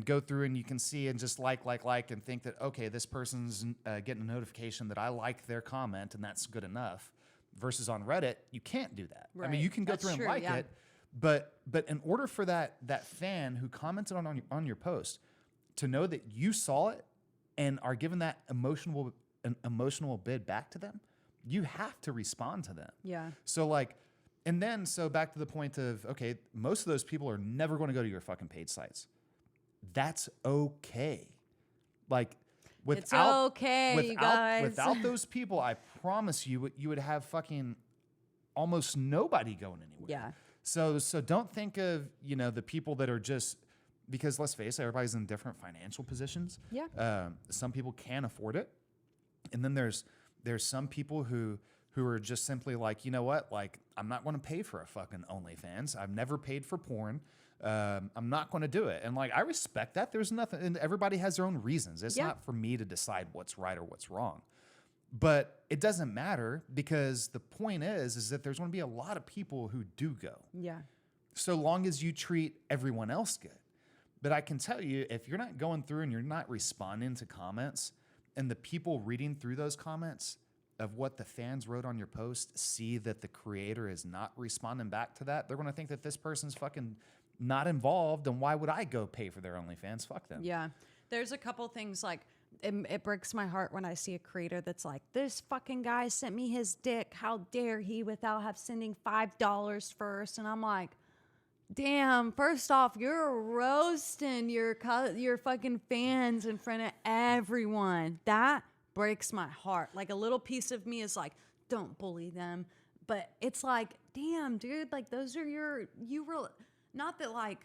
go through and you can see and just like and think that, okay, this person's getting a notification that I like their comment and that's good enough. Versus on Reddit, you can't do that. Right. I mean, you can go through and like it, but in order for that fan who commented on your post to know that you saw it and are giving that emotional bid back to them, you have to respond to them. Yeah. So so back to the point of, okay, most of those people are never going to go to your fucking paid sites. That's okay. Like, It's okay, you guys. without those people, I promise you would have fucking almost nobody going anywhere. Yeah. So don't think of, the people that are just, because let's face it, everybody's in different financial positions. Yeah. Some people can afford it. And then there's some people who are just simply like, you know what? Like, I'm not going to pay for a fucking OnlyFans. I've never paid for porn. I'm not going to do it. And like, I respect that. There's nothing, and everybody has their own reasons. It's not for me to decide what's right or what's wrong. But it doesn't matter, because the point is that there's going to be a lot of people who do go. Yeah. So long as you treat everyone else good. But I can tell you, if you're not going through and you're not responding to comments, and the people reading through those comments of what the fans wrote on your post see that the creator is not responding back to that, they're going to think that this person's fucking not involved, and why would I go pay for their OnlyFans? Fuck them. Yeah. There's a couple things like, it breaks my heart when I see a creator that's like, this fucking guy sent me his dick. How dare he, without have sending $5 first? And I'm like, damn, first off, you're roasting your fucking fans in front of everyone. That breaks my heart. Like, a little piece of me is like, don't bully them. But it's like, damn, dude, like, those are not that, like,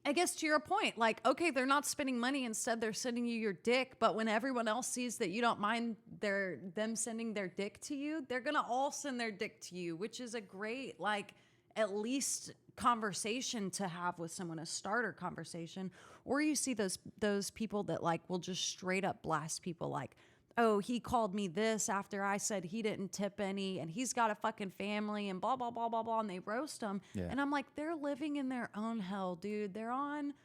I guess to your point, like, okay, they're not spending money. Instead, they're sending you your dick. But when everyone else sees that you don't mind them sending their dick to you, they're going to all send their dick to you, which is a great, like, at least conversation to have with someone, a starter conversation. Or you see those people that, like, will just straight up blast people like, oh, he called me this after I said he didn't tip any, and he's got a fucking family, and blah, blah, blah, blah, blah, and they roast them. Yeah. And I'm like, they're living in their own hell, dude. They're on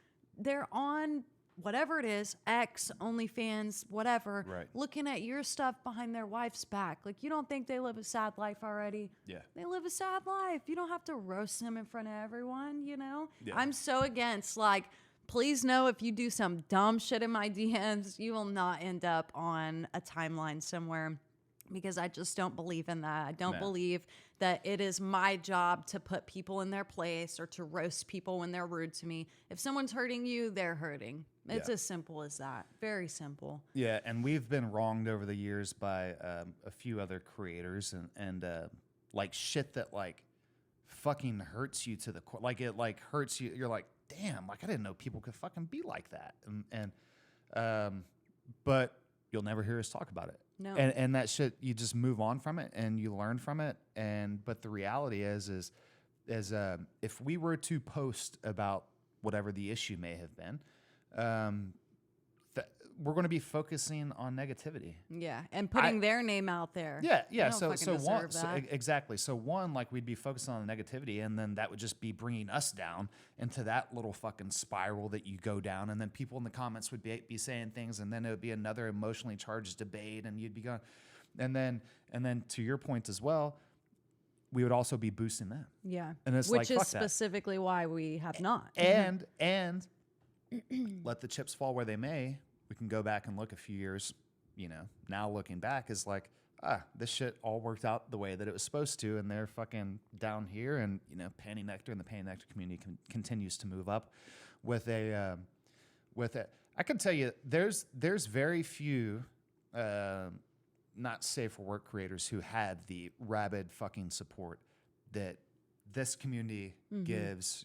whatever it is, X, OnlyFans, whatever, Right. looking at your stuff behind their wife's back. Like, you don't think they live a sad life already? Yeah. They live a sad life. You don't have to roast them in front of everyone, Yeah. I'm so against, like, please know, if you do some dumb shit in my DMs, you will not end up on a timeline somewhere, because I just don't believe in that. I don't believe that it is my job to put people in their place or to roast people when they're rude to me. If someone's hurting you, they're hurting. It's as simple as that. Very simple. Yeah, and we've been wronged over the years by a few other creators, and like, shit that, like, fucking hurts you to the core. Like, it, like, hurts you. You're like, damn, like, I didn't know people could fucking be like that. But you'll never hear us talk about it. No. And that shit, you just move on from it and you learn from it. But the reality is if we were to post about whatever the issue may have been, we're going to be focusing on negativity. Yeah, and putting their name out there. Yeah. They don't So fucking one, deserve that. exactly. So one, like, we'd be focusing on the negativity, and then that would just be bringing us down into that little fucking spiral that you go down, and then people in the comments would be saying things, and then it would be another emotionally charged debate, and you'd be going, and then to your point as well, we would also be boosting them. Yeah, and it's which like, is fuck that. specifically why we have not. And let the chips fall where they may. We can go back and look a few years, now looking back is like, this shit all worked out the way that it was supposed to, and they're fucking down here, and, PantyNectar and the PantyNectar community continues to move up with it. I can tell you, there's very few not safe for work creators who had the rabid fucking support that this community gives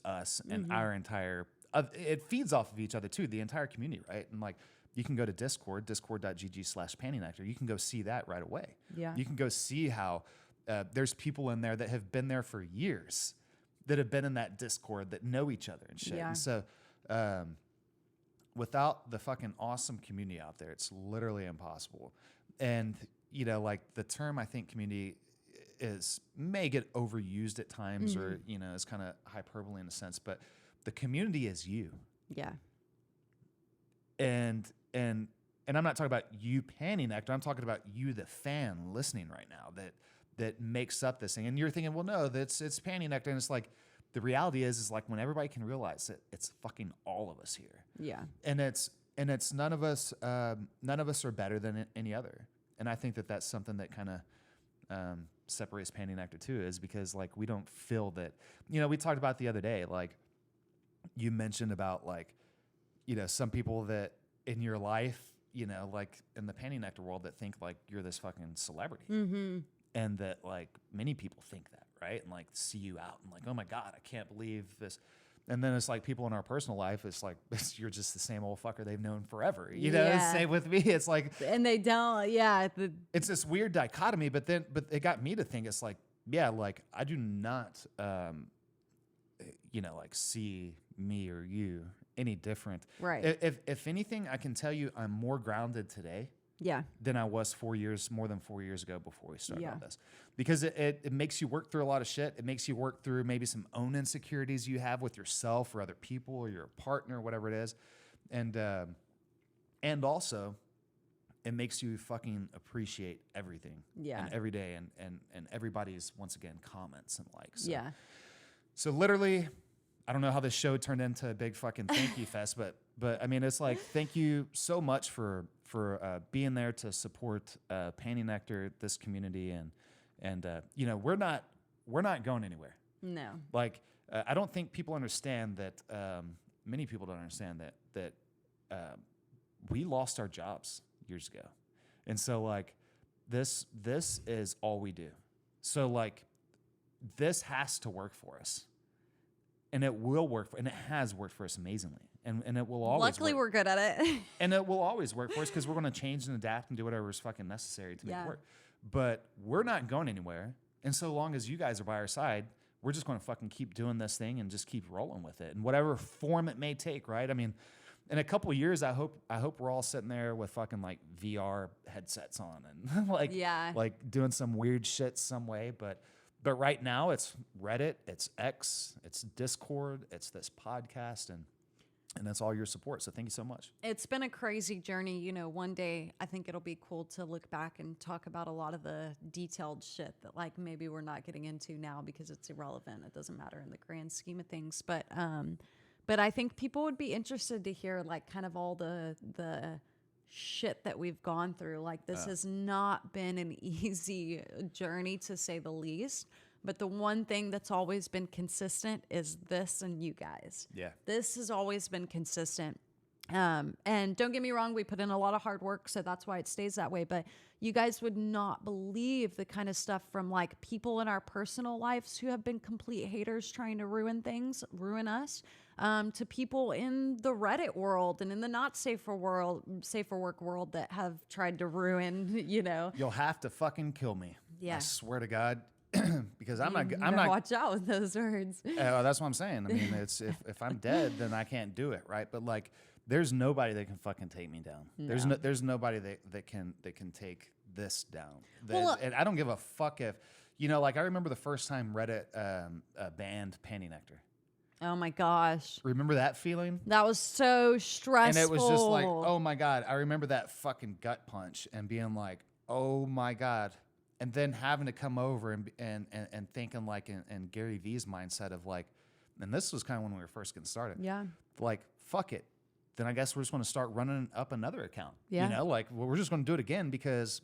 us, and our entire. It feeds off of each other too, the entire community, right? And like, you can go to discord.gg/PantyNectar. You can go see that right away. Yeah. You can go see how there's people in there that have been there for years, that have been in that Discord, that know each other and shit. Yeah. And so without the fucking awesome community out there, it's literally impossible. And, like, the term, I think, community may get overused at times, or, is kind of hyperbole in a sense, but the community is you. Yeah. And I'm not talking about you, PantyNectar. I'm talking about you, the fan listening right now, that makes up this thing. And you're thinking, well, no, it's PantyNectar. And it's like, the reality is like, when everybody can realize it, it's fucking all of us here. Yeah. And it's none of us are better than any other. And I think that that's something that kind of separates PantyNectar too, is because like we don't feel that, we talked about the other day, like you mentioned about like, some people that in your life, like in the PantyNectar world that think like you're this fucking celebrity. Mm-hmm. And that like many people think that, right? And like see you out and like, oh my God, I can't believe this. And then it's like people in our personal life, it's like, you're just the same old fucker they've known forever. Same with me. It's like, and they don't, it's this weird dichotomy, but it got me to think, it's like, yeah, like I do not, like see me or you any different. Right. If anything, I can tell you I'm more grounded today than I was more than 4 years ago before we started on this. Because it makes you work through a lot of shit. It makes you work through maybe some own insecurities you have with yourself or other people or your partner, whatever it is. And also it makes you fucking appreciate everything. Yeah. And every day and everybody's, once again, comments and likes. Yeah. So literally, I don't know how this show turned into a big fucking thank you fest, but I mean, it's like, thank you so much for being there to support PantyNectar, this community, and we're not going anywhere. No. Like I don't think people understand that. Many people don't understand that we lost our jobs years ago, and so like this is all we do. So like this has to work for us. And it will work and it has worked for us amazingly. And it will always Luckily, we're good at it. And it will always work for us because we're going to change and adapt and do whatever is fucking necessary to make it work. But we're not going anywhere. And so long as you guys are by our side, we're just going to fucking keep doing this thing and just keep rolling with it. And whatever form it may take, right? I mean, in a couple of years, I hope we're all sitting there with fucking like VR headsets on and like doing some weird shit some way. But right now, it's Reddit, it's X, it's Discord, it's this podcast, and that's all your support. So thank you so much. It's been a crazy journey. One day I think it'll be cool to look back and talk about a lot of the detailed shit that like maybe we're not getting into now because it's irrelevant. It doesn't matter in the grand scheme of things. But I think people would be interested to hear like kind of all the shit that we've gone through. Like this has not been an easy journey, to say the least. But the one thing that's always been consistent is this and you guys. Yeah. This has always been consistent. And don't get me wrong, we put in a lot of hard work, so that's why it stays that way. But you guys would not believe the kind of stuff from like people in our personal lives who have been complete haters trying to ruin us, to people in the Reddit world and in the not safer work world that have tried to ruin, You'll have to fucking kill me. Yeah. I swear to God. Because I'm You not. Watch out with those words. That's what I'm saying. I mean, it's if I'm dead, then I can't do it, right? But like, there's nobody that can fucking take me down. No. There's nobody that can take this down. And I don't give a fuck if, like I remember the first time Reddit banned PantyNectar. Oh my gosh. Remember that feeling? That was so stressful. And it was just like, oh my God. I remember that fucking gut punch and being like, oh my God. And then having to come over and thinking like in Gary V's mindset of like, and this was kind of when we were first getting started. Yeah. Like, fuck it. Then I guess we're just going to start running up another account. Yeah. Like we're just going to do it again because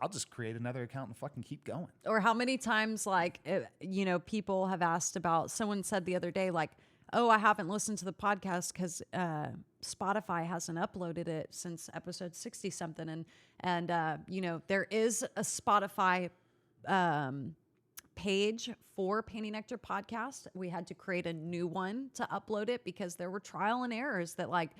I'll just create another account and fucking keep going. Or how many times like, people have asked about, someone said the other day, like, oh, I haven't listened to the podcast because Spotify hasn't uploaded it since episode 60 something. And there is a Spotify page for PantyNectar podcast. We had to create a new one to upload it because there were trial and errors that like,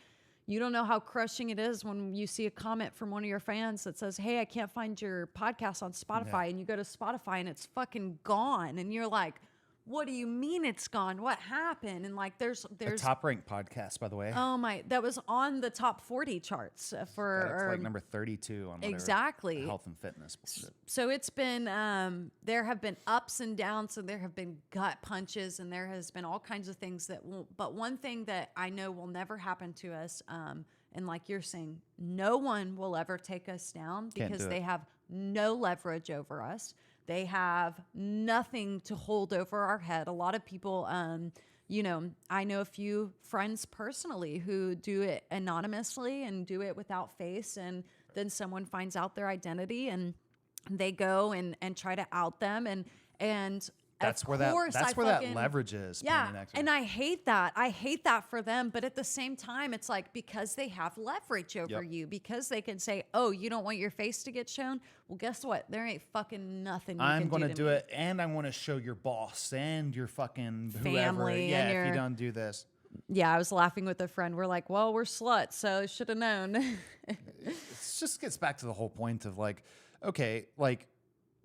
you don't know how crushing it is when you see a comment from one of your fans that says, hey, I can't find your podcast on Spotify. And you go to Spotify and it's fucking gone. And you're like, what do you mean it's gone? What happened? And like, there's a top ranked podcast, by the way. Oh my, that was on the top 40 charts for it's like number 32 on exactly health and fitness bullshit. So it's been, there have been ups and downs, and there have been gut punches, and there has been all kinds of things that won't, but one thing that I know will never happen to us, and like you're saying, no one will ever take us down because they have no leverage over us. They have nothing to hold over our head. A lot of people, I know a few friends personally who do it anonymously and do it without face, and then someone finds out their identity and they go and try to out them. And That's of where course, that fucking, leverage is. yeah, PantyNectar. and I hate that. I hate that for them. But at the same time, it's like, because they have leverage over you, because they can say, "Oh, you don't want your face to get shown? Well, guess what? There ain't fucking nothing you I'm can going do to to do me." it, and I want to show your boss and your fucking whoever. Family Yeah, and if you your- don't do this. Yeah, I was laughing with a friend. We're like, "Well, we're sluts, so should have known." It just gets back to the whole point of like, okay, like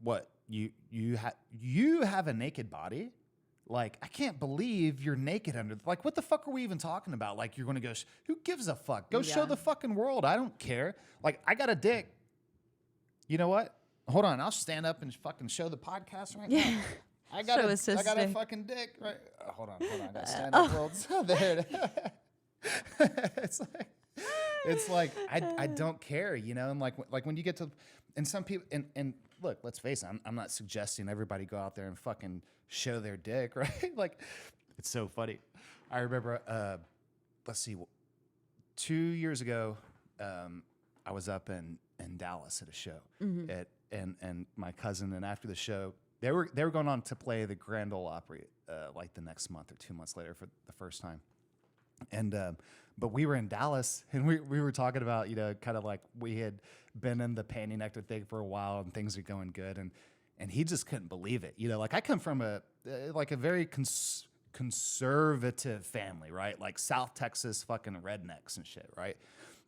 what you have a naked body. Like, I can't believe you're naked under. Like, what the fuck are we even talking about? Like, you're going to go. Who gives a fuck? Go show Yeah. the fucking world. I don't care. Like, I got a dick. You know what? Hold on. I'll stand up and fucking show the podcast right now. I got Show us his I got a dick. fucking dick. Right. Hold on. I got to stand up. Worlds. There it is. It's like I don't care, you know, and like when you get to, and some people, and look, let's face it, I'm not suggesting everybody go out there and fucking show their dick, right? Like, it's so funny. I remember, let's see, 2 years ago, I was up in Dallas at a show, and my cousin, and after the show, they were going on to play the Grand Ole Opry, like the next month or 2 months later for the first time. And but we were in Dallas, and we were talking about, you know, kind of like we had been in the PantyNectar thing for a while, and things are going good, and he just couldn't believe it. You know, like I come from a very conservative family, right? Like South Texas fucking rednecks and shit, right?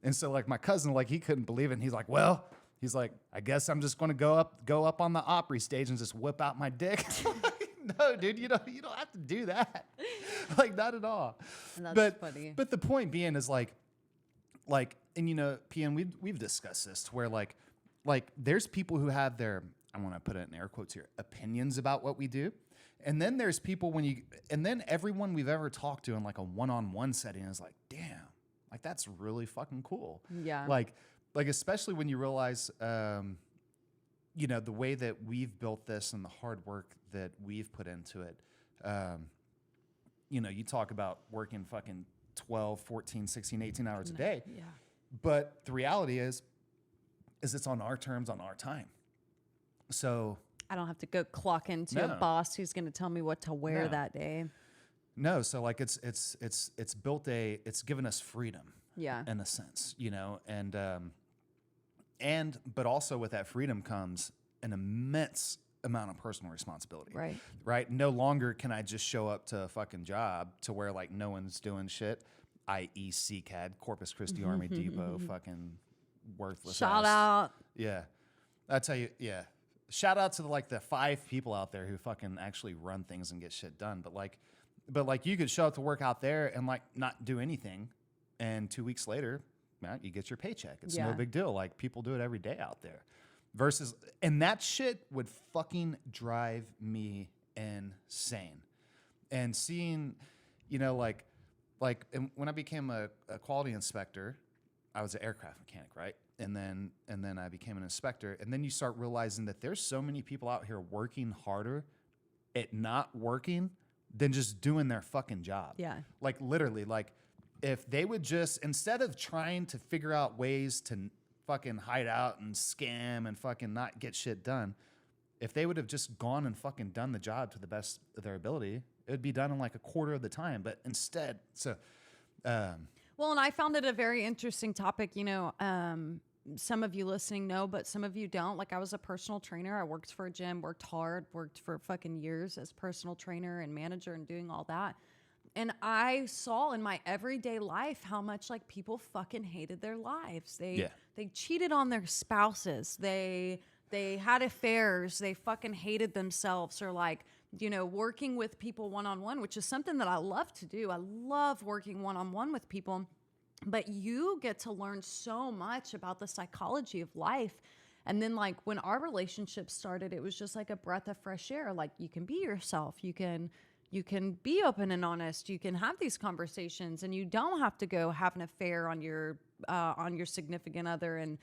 And so like my cousin, like he couldn't believe it, and he's like, well, he's like, I guess I'm just going to go up on the Opry stage and just whip out my dick. No, dude, you don't have to do that. Like, not at all. And that's funny. But the point being is like, and you know, PN, we've discussed this to where like there's people who have their, I want to put it in air quotes here, opinions about what we do. And then there's people and then everyone we've ever talked to in like a one-on-one setting is like, damn, like that's really fucking cool. Yeah. Like especially when you realize, you know, the way that we've built this and the hard work that we've put into it. You know, you talk about working fucking 12, 14, 16, 18 hours a day. Yeah. But the reality is it's on our terms, on our time. So I don't have to go clock into a boss who's going to tell me what to wear that day. No, so like it's it's given us freedom. Yeah. In a sense, you know, but also with that freedom comes an immense amount of personal responsibility. Right. No longer can I just show up to a fucking job to where like no one's doing shit, i.e. CCAD, Corpus Christi Army Depot, fucking worthless. Shout ass. out. Yeah. I tell you, yeah. Shout out to the 5 people out there who fucking actually run things and get shit done. But like you could show up to work out there and like not do anything, and 2 weeks later, man, you get your paycheck. It's no big deal. Like people do it every day out there. Versus, and that shit would fucking drive me insane. And seeing, you know, like when I became a quality inspector, I was an aircraft mechanic, right? And then I became an inspector. And then you start realizing that there's so many people out here working harder at not working than just doing their fucking job. Yeah. Like literally, like if they would just, instead of trying to figure out ways to fucking hide out and scam and fucking not get shit done, if they would have just gone and fucking done the job to the best of their ability, it would be done in like a quarter of the time. But instead, Well, and I found it a very interesting topic. You know, some of you listening know, but some of you don't. Like, I was a personal trainer. I worked for a gym, worked hard, worked for fucking years as personal trainer and manager and doing all that. And I saw in my everyday life how much like people fucking hated their lives. They cheated on their spouses. They had affairs. They fucking hated themselves, or like, you know, working with people one-on-one, which is something that I love to do. I love working one-on-one with people, but you get to learn so much about the psychology of life. And then like when our relationship started, it was just like a breath of fresh air. Like you can be yourself. You can be open and honest. You can have these conversations, and you don't have to go have an affair on your significant other and,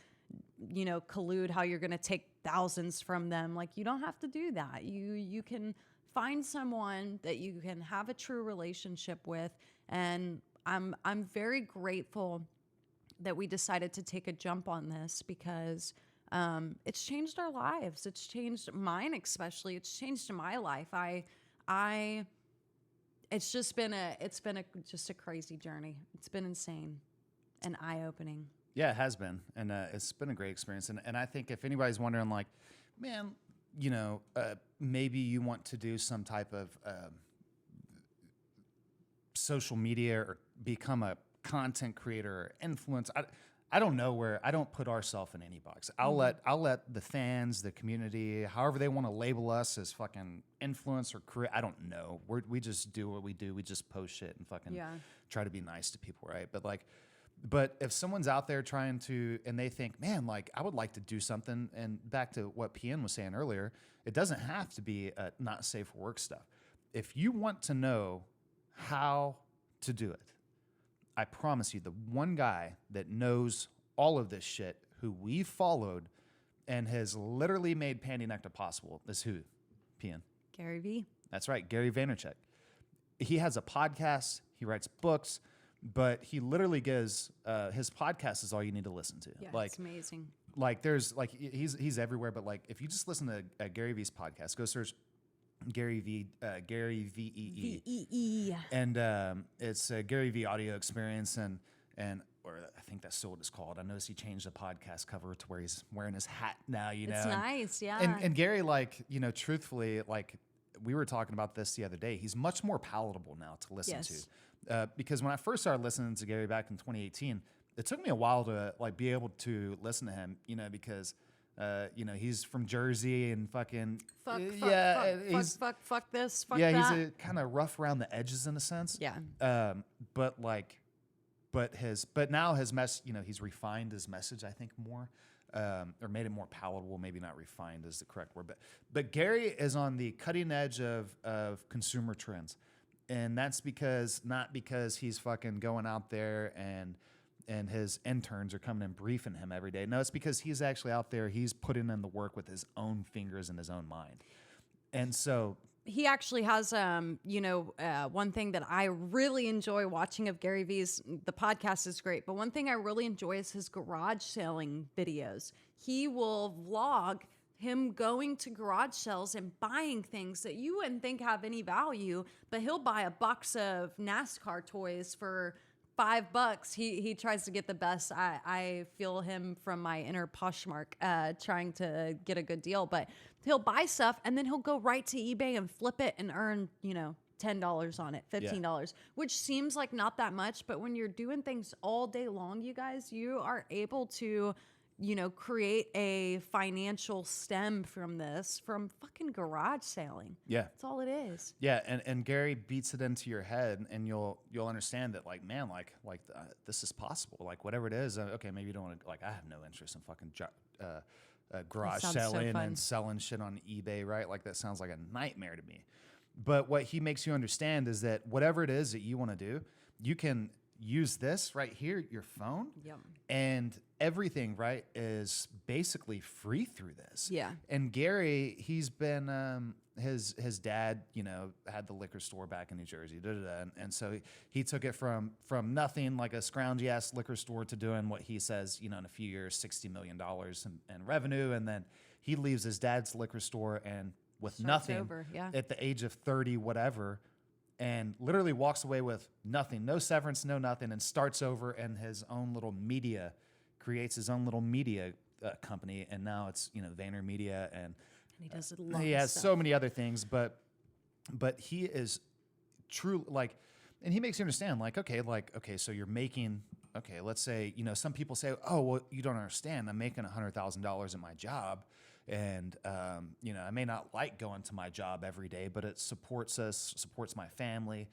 you know, collude how you're going to take thousands from them. Like you don't have to do that. You can find someone that you can have a true relationship with. And I'm very grateful that we decided to take a jump on this because it's changed our lives. It's changed mine, especially. It's changed my life. It's just been just a crazy journey. It's been insane and eye-opening. Yeah, it has been, and it's been a great experience. And I think if anybody's wondering, like, man, you know, maybe you want to do some type of social media or become a content creator or influence. I don't know where. I don't put ourselves in any box. I'll let the fans, the community, however they want to label us as fucking influence or career. I don't know. We just do what we do. We just post shit and fucking try to be nice to people, right? But if someone's out there trying to, and they think, man, like, I would like to do something, and back to what PN was saying earlier, it doesn't have to be not safe for work stuff. If you want to know how to do it, I promise you, the one guy that knows all of this shit, who we followed and has literally made PantyNectar possible, is who? PN. Gary V. That's right, Gary Vaynerchuk. He has a podcast, he writes books, but he literally gives his podcast is all you need to listen to. Yeah, like, it's amazing. Like there's like he's everywhere, but like if you just listen to Gary V's podcast, go search Gary V VEE, and it's a Gary V audio experience, and or I think that's still what it's called. I noticed he changed the podcast cover to where he's wearing his hat now. You know, it's nice, yeah. And Gary, like, you know, truthfully, like we were talking about this the other day, he's much more palatable now to listen to. Because when I first started listening to Gary back in 2018, it took me a while to like be able to listen to him, you know, because you know, he's from Jersey and fucking fuck this, fuck yeah, that. he's a kind of rough around the edges in a sense. Yeah. But now his you know, he's refined his message, I think, more. Or made it more palatable, maybe not refined is the correct word, but Gary is on the cutting edge of consumer trends. And that's not because he's fucking going out there and his interns are coming and briefing him every day. No, it's because he's actually out there. He's putting in the work with his own fingers and his own mind. And so he actually has, you know, one thing that I really enjoy watching of Gary V's, the podcast is great, but one thing I really enjoy is his garage selling videos. He will vlog him going to garage sales and buying things that you wouldn't think have any value, but he'll buy a box of NASCAR toys for $5. He tries to get the best. I feel him from my inner Poshmark trying to get a good deal, but he'll buy stuff and then he'll go right to eBay and flip it and earn, you know, $10 on it, $15, which seems like not that much, but when you're doing things all day long, you guys, you are able to, you know, create a financial stem from fucking garage selling. Yeah. That's all it is. Yeah. And Gary beats it into your head, and you'll understand that, like, man, this is possible. Like, whatever it is. Okay. Maybe you don't want to, like, I have no interest in fucking garage selling and selling shit on eBay, right? Like, that sounds like a nightmare to me. But what he makes you understand is that whatever it is that you want to do, you can use this right here, your phone, and everything, right, is basically free through this. Yeah. And Gary, he's been his dad, you know, had the liquor store back in New Jersey, and so he took it from nothing, like a scroungy ass liquor store, to doing what he says, you know, in a few years, $60 million in revenue, and then he leaves his dad's liquor store and with nothing at the age of 30, whatever. And literally walks away with nothing, no severance, no nothing, and starts over in his own little media, creates his own little media company, and now it's, you know, VaynerMedia, and he does a lot. He has so many other things, but he is true, like, and he makes you understand, like, okay, so you're making, okay, let's say, you know, some people say, oh, well, you don't understand, I'm making $100,000 at my job. And, you know, I may not like going to my job every day, but it supports us, supports my family.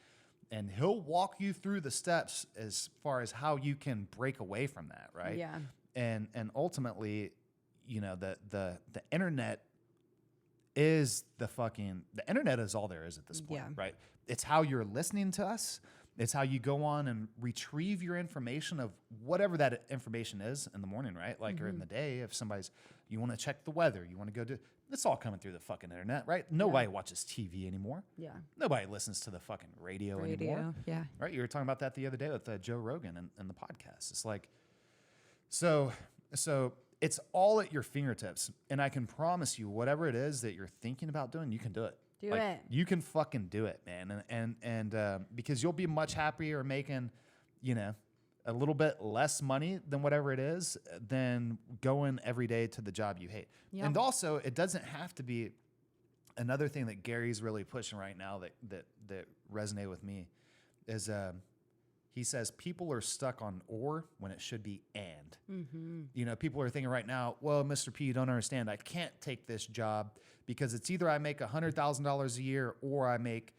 And he'll walk you through the steps as far as how you can break away from that, right? Yeah. And ultimately, you know, the internet is the internet is all there is at this point, right? It's how you're listening to us. It's how you go on and retrieve your information of whatever that information is in the morning, right? Like, or in the day, if you want to check the weather, you want to go do, it's all coming through the fucking internet, right? Nobody watches TV anymore. Yeah. Nobody listens to the fucking radio anymore. Yeah. Right? You were talking about that the other day with Joe Rogan and the podcast. It's like, So, so it's all at your fingertips, and I can promise you, whatever it is that you're thinking about doing, you can do it. Do it. You can fucking do it, man, and because you'll be much happier making, you know, a little bit less money than whatever it is than going every day to the job you hate. Yep. And also, it doesn't have to be. Another thing that Gary's really pushing right now that resonate with me is he says people are stuck on or when it should be and. Mm-hmm. You know, people are thinking right now, well, Mr. P, you don't understand. I can't take this job because it's either I make $100,000 a year or I make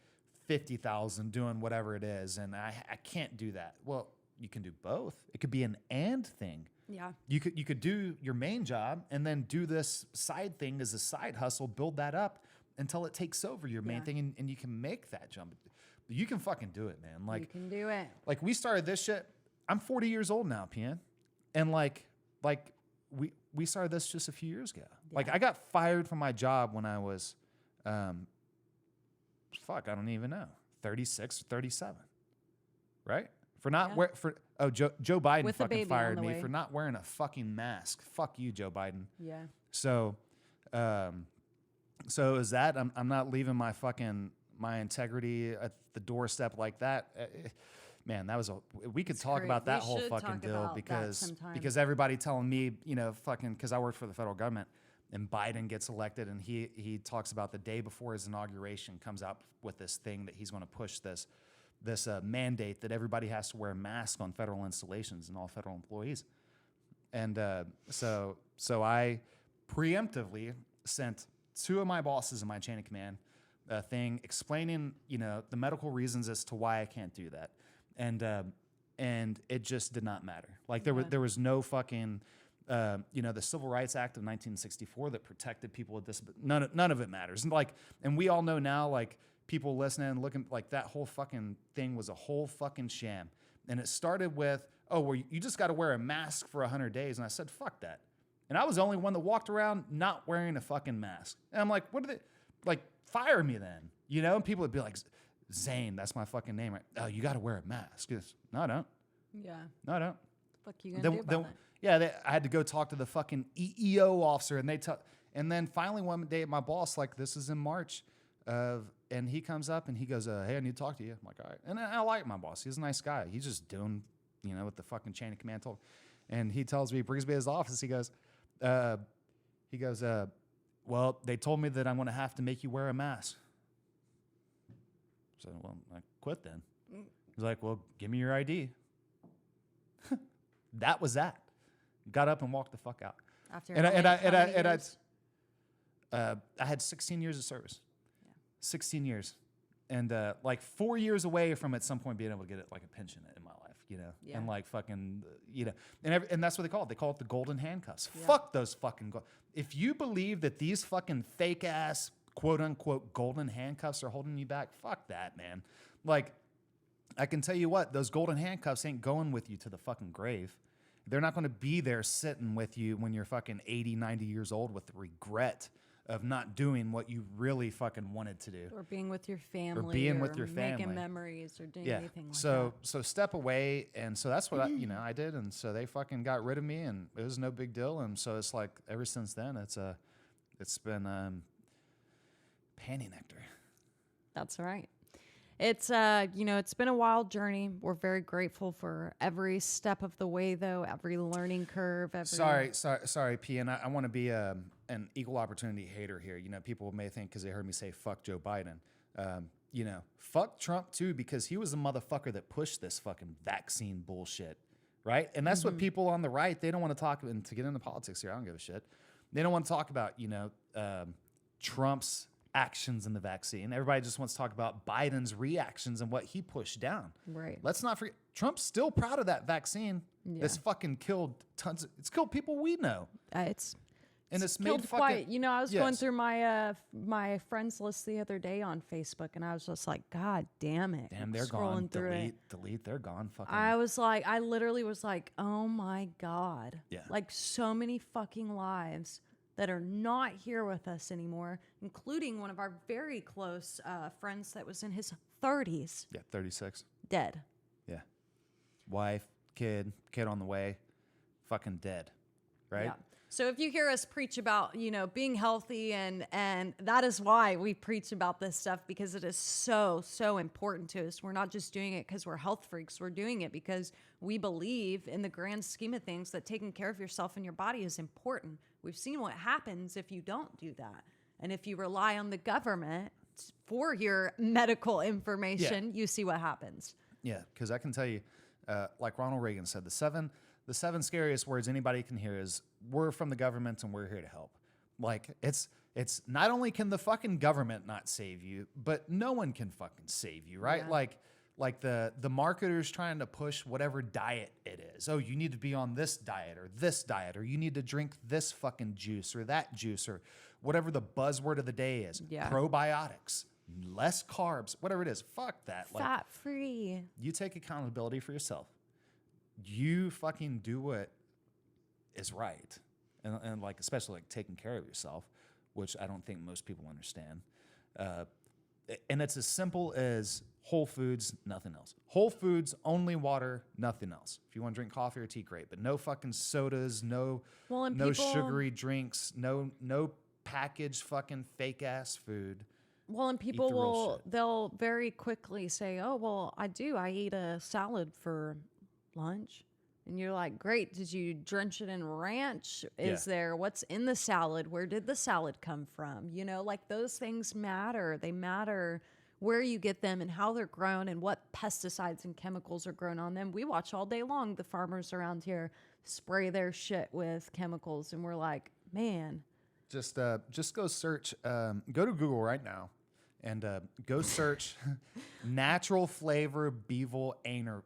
$50,000 doing whatever it is, and I can't do that. Well, you can do both. It could be an and thing. Yeah. You could do your main job and then do this side thing as a side hustle, build that up until it takes over your main thing, and you can make that jump. You can fucking do it, man. Like you can do it. Like we started this shit. I'm 40 years old now, PN, and like we started this just a few years ago. Yeah. Like I got fired from my job when I was, I don't even know, 36 or 37, right? For not Joe Biden With the fucking baby fired on the me way. for not wearing a fucking mask. Fuck you, Joe Biden. Yeah. So, so is that I'm not leaving my integrity at the doorstep like that. Man, that was we could talk great. about that We whole should fucking talk deal about that because sometime. everybody telling me, you know, fucking because I work for the federal government and Biden gets elected and he talks about the day before his inauguration comes out with this thing that he's going to push this mandate that everybody has to wear a mask on federal installations and all federal employees. And so I preemptively sent two of my bosses in my chain of command a thing explaining, you know, the medical reasons as to why I can't do that. And it just did not matter. Like there was no fucking, you know, the Civil Rights Act of 1964 that protected people with disabilities. None of it matters. And like, and we all know now, like people listening and looking, like that whole fucking thing was a whole fucking sham. And it started with, oh, well, you just got to wear a mask for 100 days. And I said, fuck that. And I was the only one that walked around not wearing a fucking mask. And I'm like, what are they, like, fire me then? You know? And people would be like, Zane, that's my fucking name, right? Oh, you got to wear a mask. No, I don't. Yeah. No, I don't. Fuck you gonna do about that? Yeah, I had to go talk to the fucking EEO officer, and then finally one day my boss, like this is in March, and he comes up and he goes, "Hey, I need to talk to you." I'm like, "All right," and I like my boss. He's a nice guy. He's just doing, you know, what the fucking chain of command told. And he tells me, he brings me to his office. He goes, "Well, they told me that I'm going to have to make you wear a mask." So, well, I quit then. He's like, "Well, give me your ID." That was that. Got up and walked the fuck out. After I had 16 years of service. Yeah. 16 years. And like 4 years away from at some point being able to get it like a pension in my life, you know? Yeah. And like fucking, you know, and that's what they call it. They call it the golden handcuffs. Yeah. Fuck those fucking if you believe that these fucking fake ass quote unquote golden handcuffs are holding you back, fuck that, man. Like, I can tell you what, those golden handcuffs ain't going with you to the fucking grave. They're not going to be there sitting with you when you're fucking 80, 90 years old with the regret of not doing what you really fucking wanted to do. Or being with your family. Making memories or doing anything like that. So step away. And so that's what I did. And so they fucking got rid of me and it was no big deal. And so it's like ever since then, it's been PantyNectar. That's right. It's it's been a wild journey. We're very grateful for every step of the way, though, every learning curve. Sorry, P. And I want to be an equal opportunity hater here. You know, people may think because they heard me say fuck Joe Biden. You know, fuck Trump too, because he was the motherfucker that pushed this fucking vaccine bullshit, right? And that's what people on the right, they don't want to talk. And to get into politics here, I don't give a shit. They don't want to talk about, you know, Trump's actions in the vaccine. Everybody just wants to talk about Biden's reactions and what he pushed down. Right. Let's not forget, Trump's still proud of that vaccine. Yeah. That's fucking killed tons. It's killed people we know. It's made killed fucking. Quite. You know, I was going through my my friends list the other day on Facebook, and I was just like, God damn it! Damn, they're gone. Delete. They're gone. Fucking. I literally was like, oh my God. Yeah. Like so many fucking lives that are not here with us anymore, including one of our very close friends that was in his 30s. Yeah, 36. Dead. Yeah. Wife, kid on the way. fucking dead, right? Yeah. So if you hear us preach about, being healthy and that is why we preach about this stuff, because it is so, so important to us. We're not just doing it because we're health freaks. We're doing it because we believe in the grand scheme of things that taking care of yourself and your body is important. We've seen what happens if you don't do that. And if you rely on the government for your medical information, you see what happens. Yeah, because I can tell you, like Ronald Reagan said, the seven scariest words anybody can hear is "we're from the government and we're here to help." Like it's not only can the fucking government not save you, but no one can fucking save you, right? Yeah. Like the marketers trying to push whatever diet it is. Oh, you need to be on this diet, or you need to drink this fucking juice or that juice, or whatever the buzzword of the day is. Yeah. Probiotics, less carbs, whatever it is. Fuck that. Fat free. You take accountability for yourself. You fucking do what is right. And like, especially like taking care of yourself, which I don't think most people understand. And it's as simple as Whole Foods, nothing else. Whole Foods, only water, nothing else. If you want to drink coffee or tea, great. But no fucking sodas, no sugary drinks, no packaged fucking fake ass food. Well, and people they'll very quickly say, "Oh, well, I eat a salad for lunch." And you're like, "Great, did you drench it in ranch? What's in the salad? Where did the salad come from?" Like those things matter. They matter where you get them and how they're grown and what pesticides and chemicals are grown on them. We watch all day long the farmers around here spray their shit with chemicals, and we're like, man. Just go search, go to Google right now and go search natural flavor beaver anal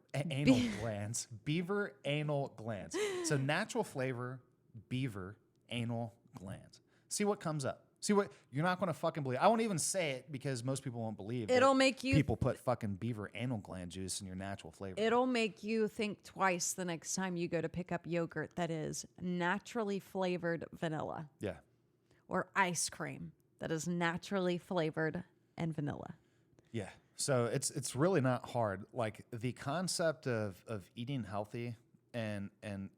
glands. Beaver anal glands. So natural flavor beaver anal glands. See what comes up. See what you're not going to fucking believe. I won't even say it because most people won't believe. It'll make you people put fucking beaver anal gland juice in your natural flavor. It'll make you think twice the next time you go to pick up yogurt that is naturally flavored vanilla. Yeah. Or ice cream that is naturally flavored and vanilla. Yeah. So it's really not hard. Like the concept of eating healthy and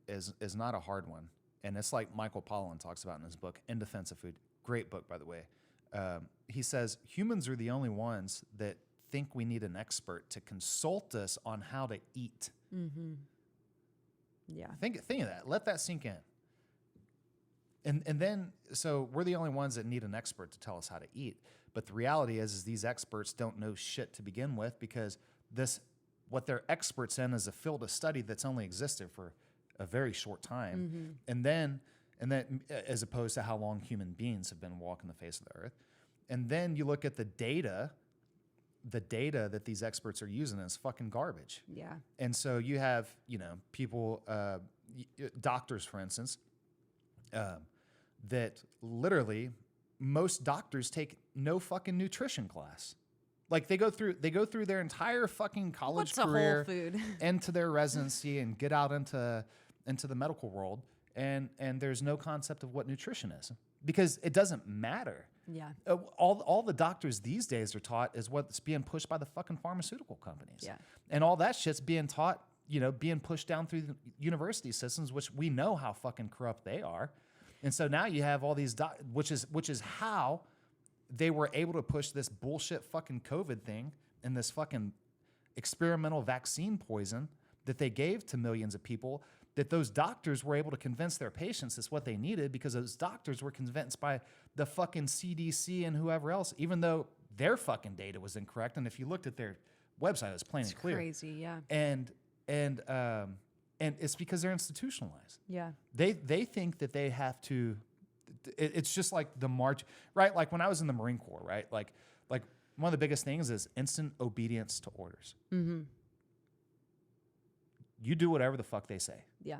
is not a hard one. And it's like Michael Pollan talks about in his book, In Defense of Food. Great book, by the way. He says humans are the only ones that think we need an expert to consult us on how to eat. Mm-hmm. Yeah. Think of that. Let that sink in. And then, so we're the only ones that need an expert to tell us how to eat. But the reality is these experts don't know shit to begin with, because what they're experts in is a field of study that's only existed for a very short time. Mm-hmm. And then, as opposed to how long human beings have been walking the face of the earth. And then you look at the data that these experts are using is fucking garbage. Yeah. And so you have, people, doctors, for instance, that literally most doctors take no fucking nutrition class. Like they go through their entire fucking college career into their residency and get out into the medical world, and there's no concept of what nutrition is, because it doesn't matter. Yeah. All the doctors these days are taught is what's being pushed by the fucking pharmaceutical companies. Yeah. And all that shit's being taught, being pushed down through the university systems, which we know how fucking corrupt they are. And so now you have all these, which is how they were able to push this bullshit fucking COVID thing and this fucking experimental vaccine poison that they gave to millions of people, that those doctors were able to convince their patients is what they needed, because those doctors were convinced by the fucking CDC and whoever else, even though their fucking data was incorrect. And if you looked at their website, it was plain and clear. Crazy, yeah. And it's because they're institutionalized. Yeah. They think that they have to. It's just like the march, right? Like when I was in the Marine Corps, right? Like one of the biggest things is instant obedience to orders. Mm-hmm. You do whatever the fuck they say. Yeah.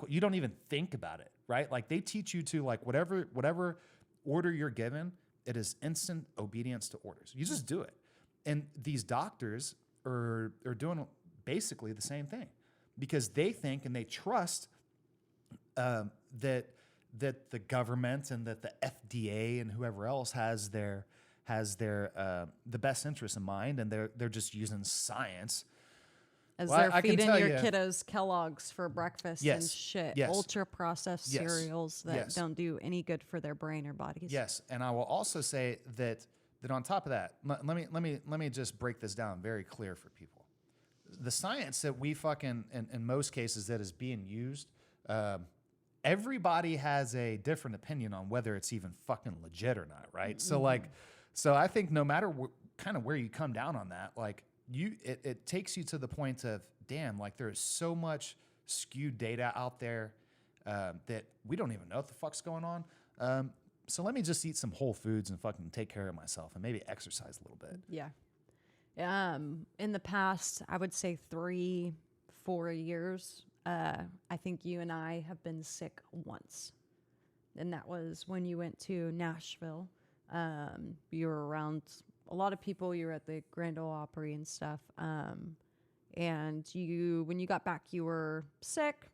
You don't even think about it, right? Like they teach you to, like, whatever order you're given, it is instant obedience to orders. You just do it. And these doctors are doing basically the same thing, because they think and they trust that the government and that the FDA and whoever else has their the best interest in mind, and they're just using science As Well, they're I can feeding tell your you- kiddos Kellogg's for breakfast and Yes. shit. Yes. Ultra processed Yes. cereals that Yes. don't do any good for their brain or bodies. Yes, and I will also say that on top of that, let me just break this down very clear for people. The science that we fucking in most cases that is being used, everybody has a different opinion on whether it's even fucking legit or not, right? Mm-hmm. So I think no matter kind of where you come down on that, like it takes you to the point of damn, like there is so much skewed data out there that we don't even know what the fuck's going on. So let me just eat some whole foods and fucking take care of myself and maybe exercise a little bit. Yeah. In the past, I would say 3-4 years, I think you and I have been sick once. And that was when you went to Nashville. You were around a lot of people. You were at the Grand Ole Opry and stuff. And when you got back, you were sick.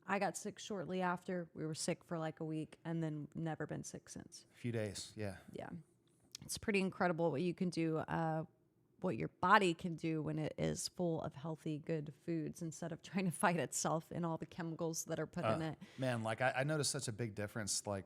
I got sick shortly after. We were sick for like a week and then never been sick since. A few days, yeah. Yeah. It's pretty incredible what you can do, what your body can do when it is full of healthy, good foods instead of trying to fight itself in all the chemicals that are put in it. Man, like I noticed such a big difference. I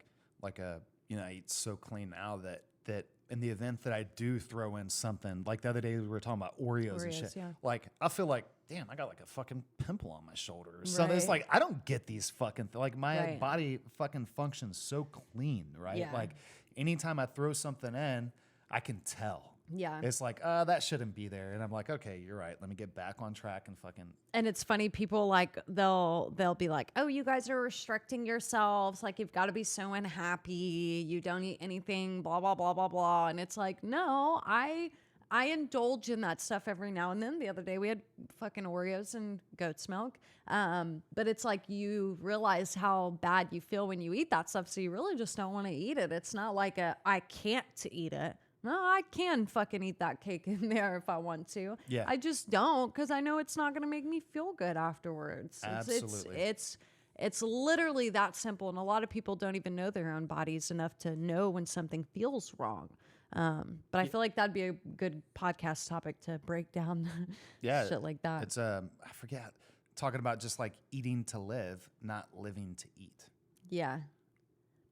eat so clean now that in the event that I do throw in something, like the other day we were talking about Oreos and shit. Yeah. Like I feel like, damn, I got like a fucking pimple on my shoulder or something. It's Right. like I don't get these fucking like my Right. body fucking functions so clean, right? Yeah. Like anytime I throw something in, I can tell. Yeah. It's like, that shouldn't be there. And I'm like, okay, you're right. Let me get back on track and fucking. And it's funny, people like they'll be like, "Oh, you guys are restricting yourselves. Like you've got to be so unhappy. You don't eat anything, blah blah blah blah blah." And it's like, no, I indulge in that stuff every now and then. The other day we had fucking Oreos and goat's milk. But it's like you realize how bad you feel when you eat that stuff, so you really just don't want to eat it. It's not like I can't eat it. No, I can fucking eat that cake in there if I want to. Yeah. I just don't because I know it's not going to make me feel good afterwards. Absolutely. It's literally that simple. And a lot of people don't even know their own bodies enough to know when something feels wrong. But I feel like that'd be a good podcast topic to break down shit like that. It's I forget, talking about just like eating to live, not living to eat. Yeah.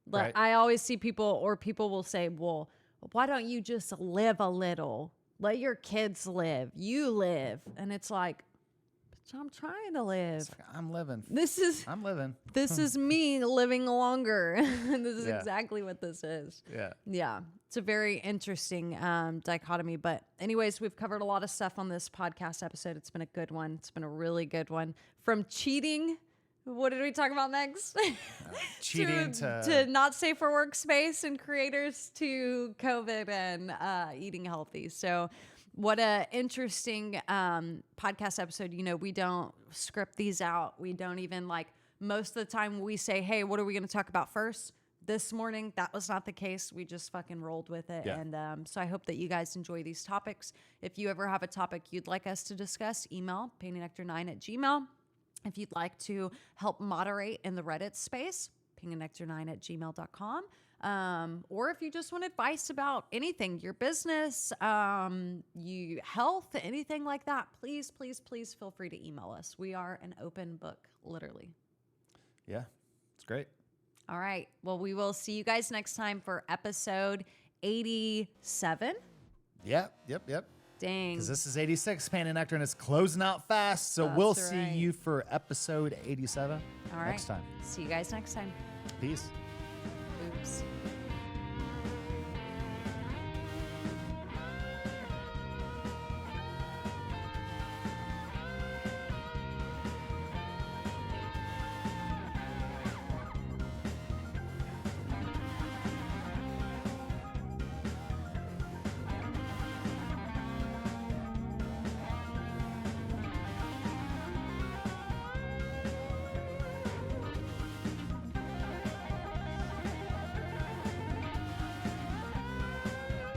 Right. I always see people will say, well, why don't you just live a little? Let your kids live. You live. And it's like, bitch, I'm trying to live. It's like, I'm living. I'm living. This is me living longer. This is Yeah. exactly what this is. Yeah. Yeah. It's a very interesting dichotomy. But anyways, we've covered a lot of stuff on this podcast episode. It's been a good one. It's been a really good one. From cheating. What did we talk about next? Cheating to not safe for workspace and creators to COVID and eating healthy. So what a interesting podcast episode. You know, we don't script these out. We don't even most of the time we say, hey, what are we going to talk about first? This morning, that was not the case. We just fucking rolled with it. Yeah. And so I hope that you guys enjoy these topics. If you ever have a topic you'd like us to discuss, email PantyNectar9@gmail.com. If you'd like to help moderate in the Reddit space, PantyNectar9@gmail.com. Or if you just want advice about anything, your business, you health, anything like that, please, please, please feel free to email us. We are an open book, literally. Yeah, it's great. All right. Well, we will see you guys next time for episode 87. Yep. Dang. Because this is 86, PantyNectar, and it's closing out fast. So we'll That's see right. you for episode 87 All right. next time. See you guys next time. Peace. Oops.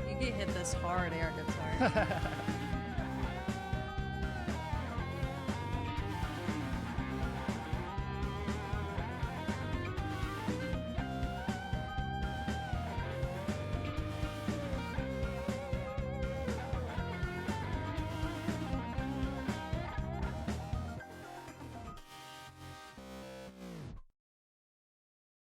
You get hit this hard air guitar.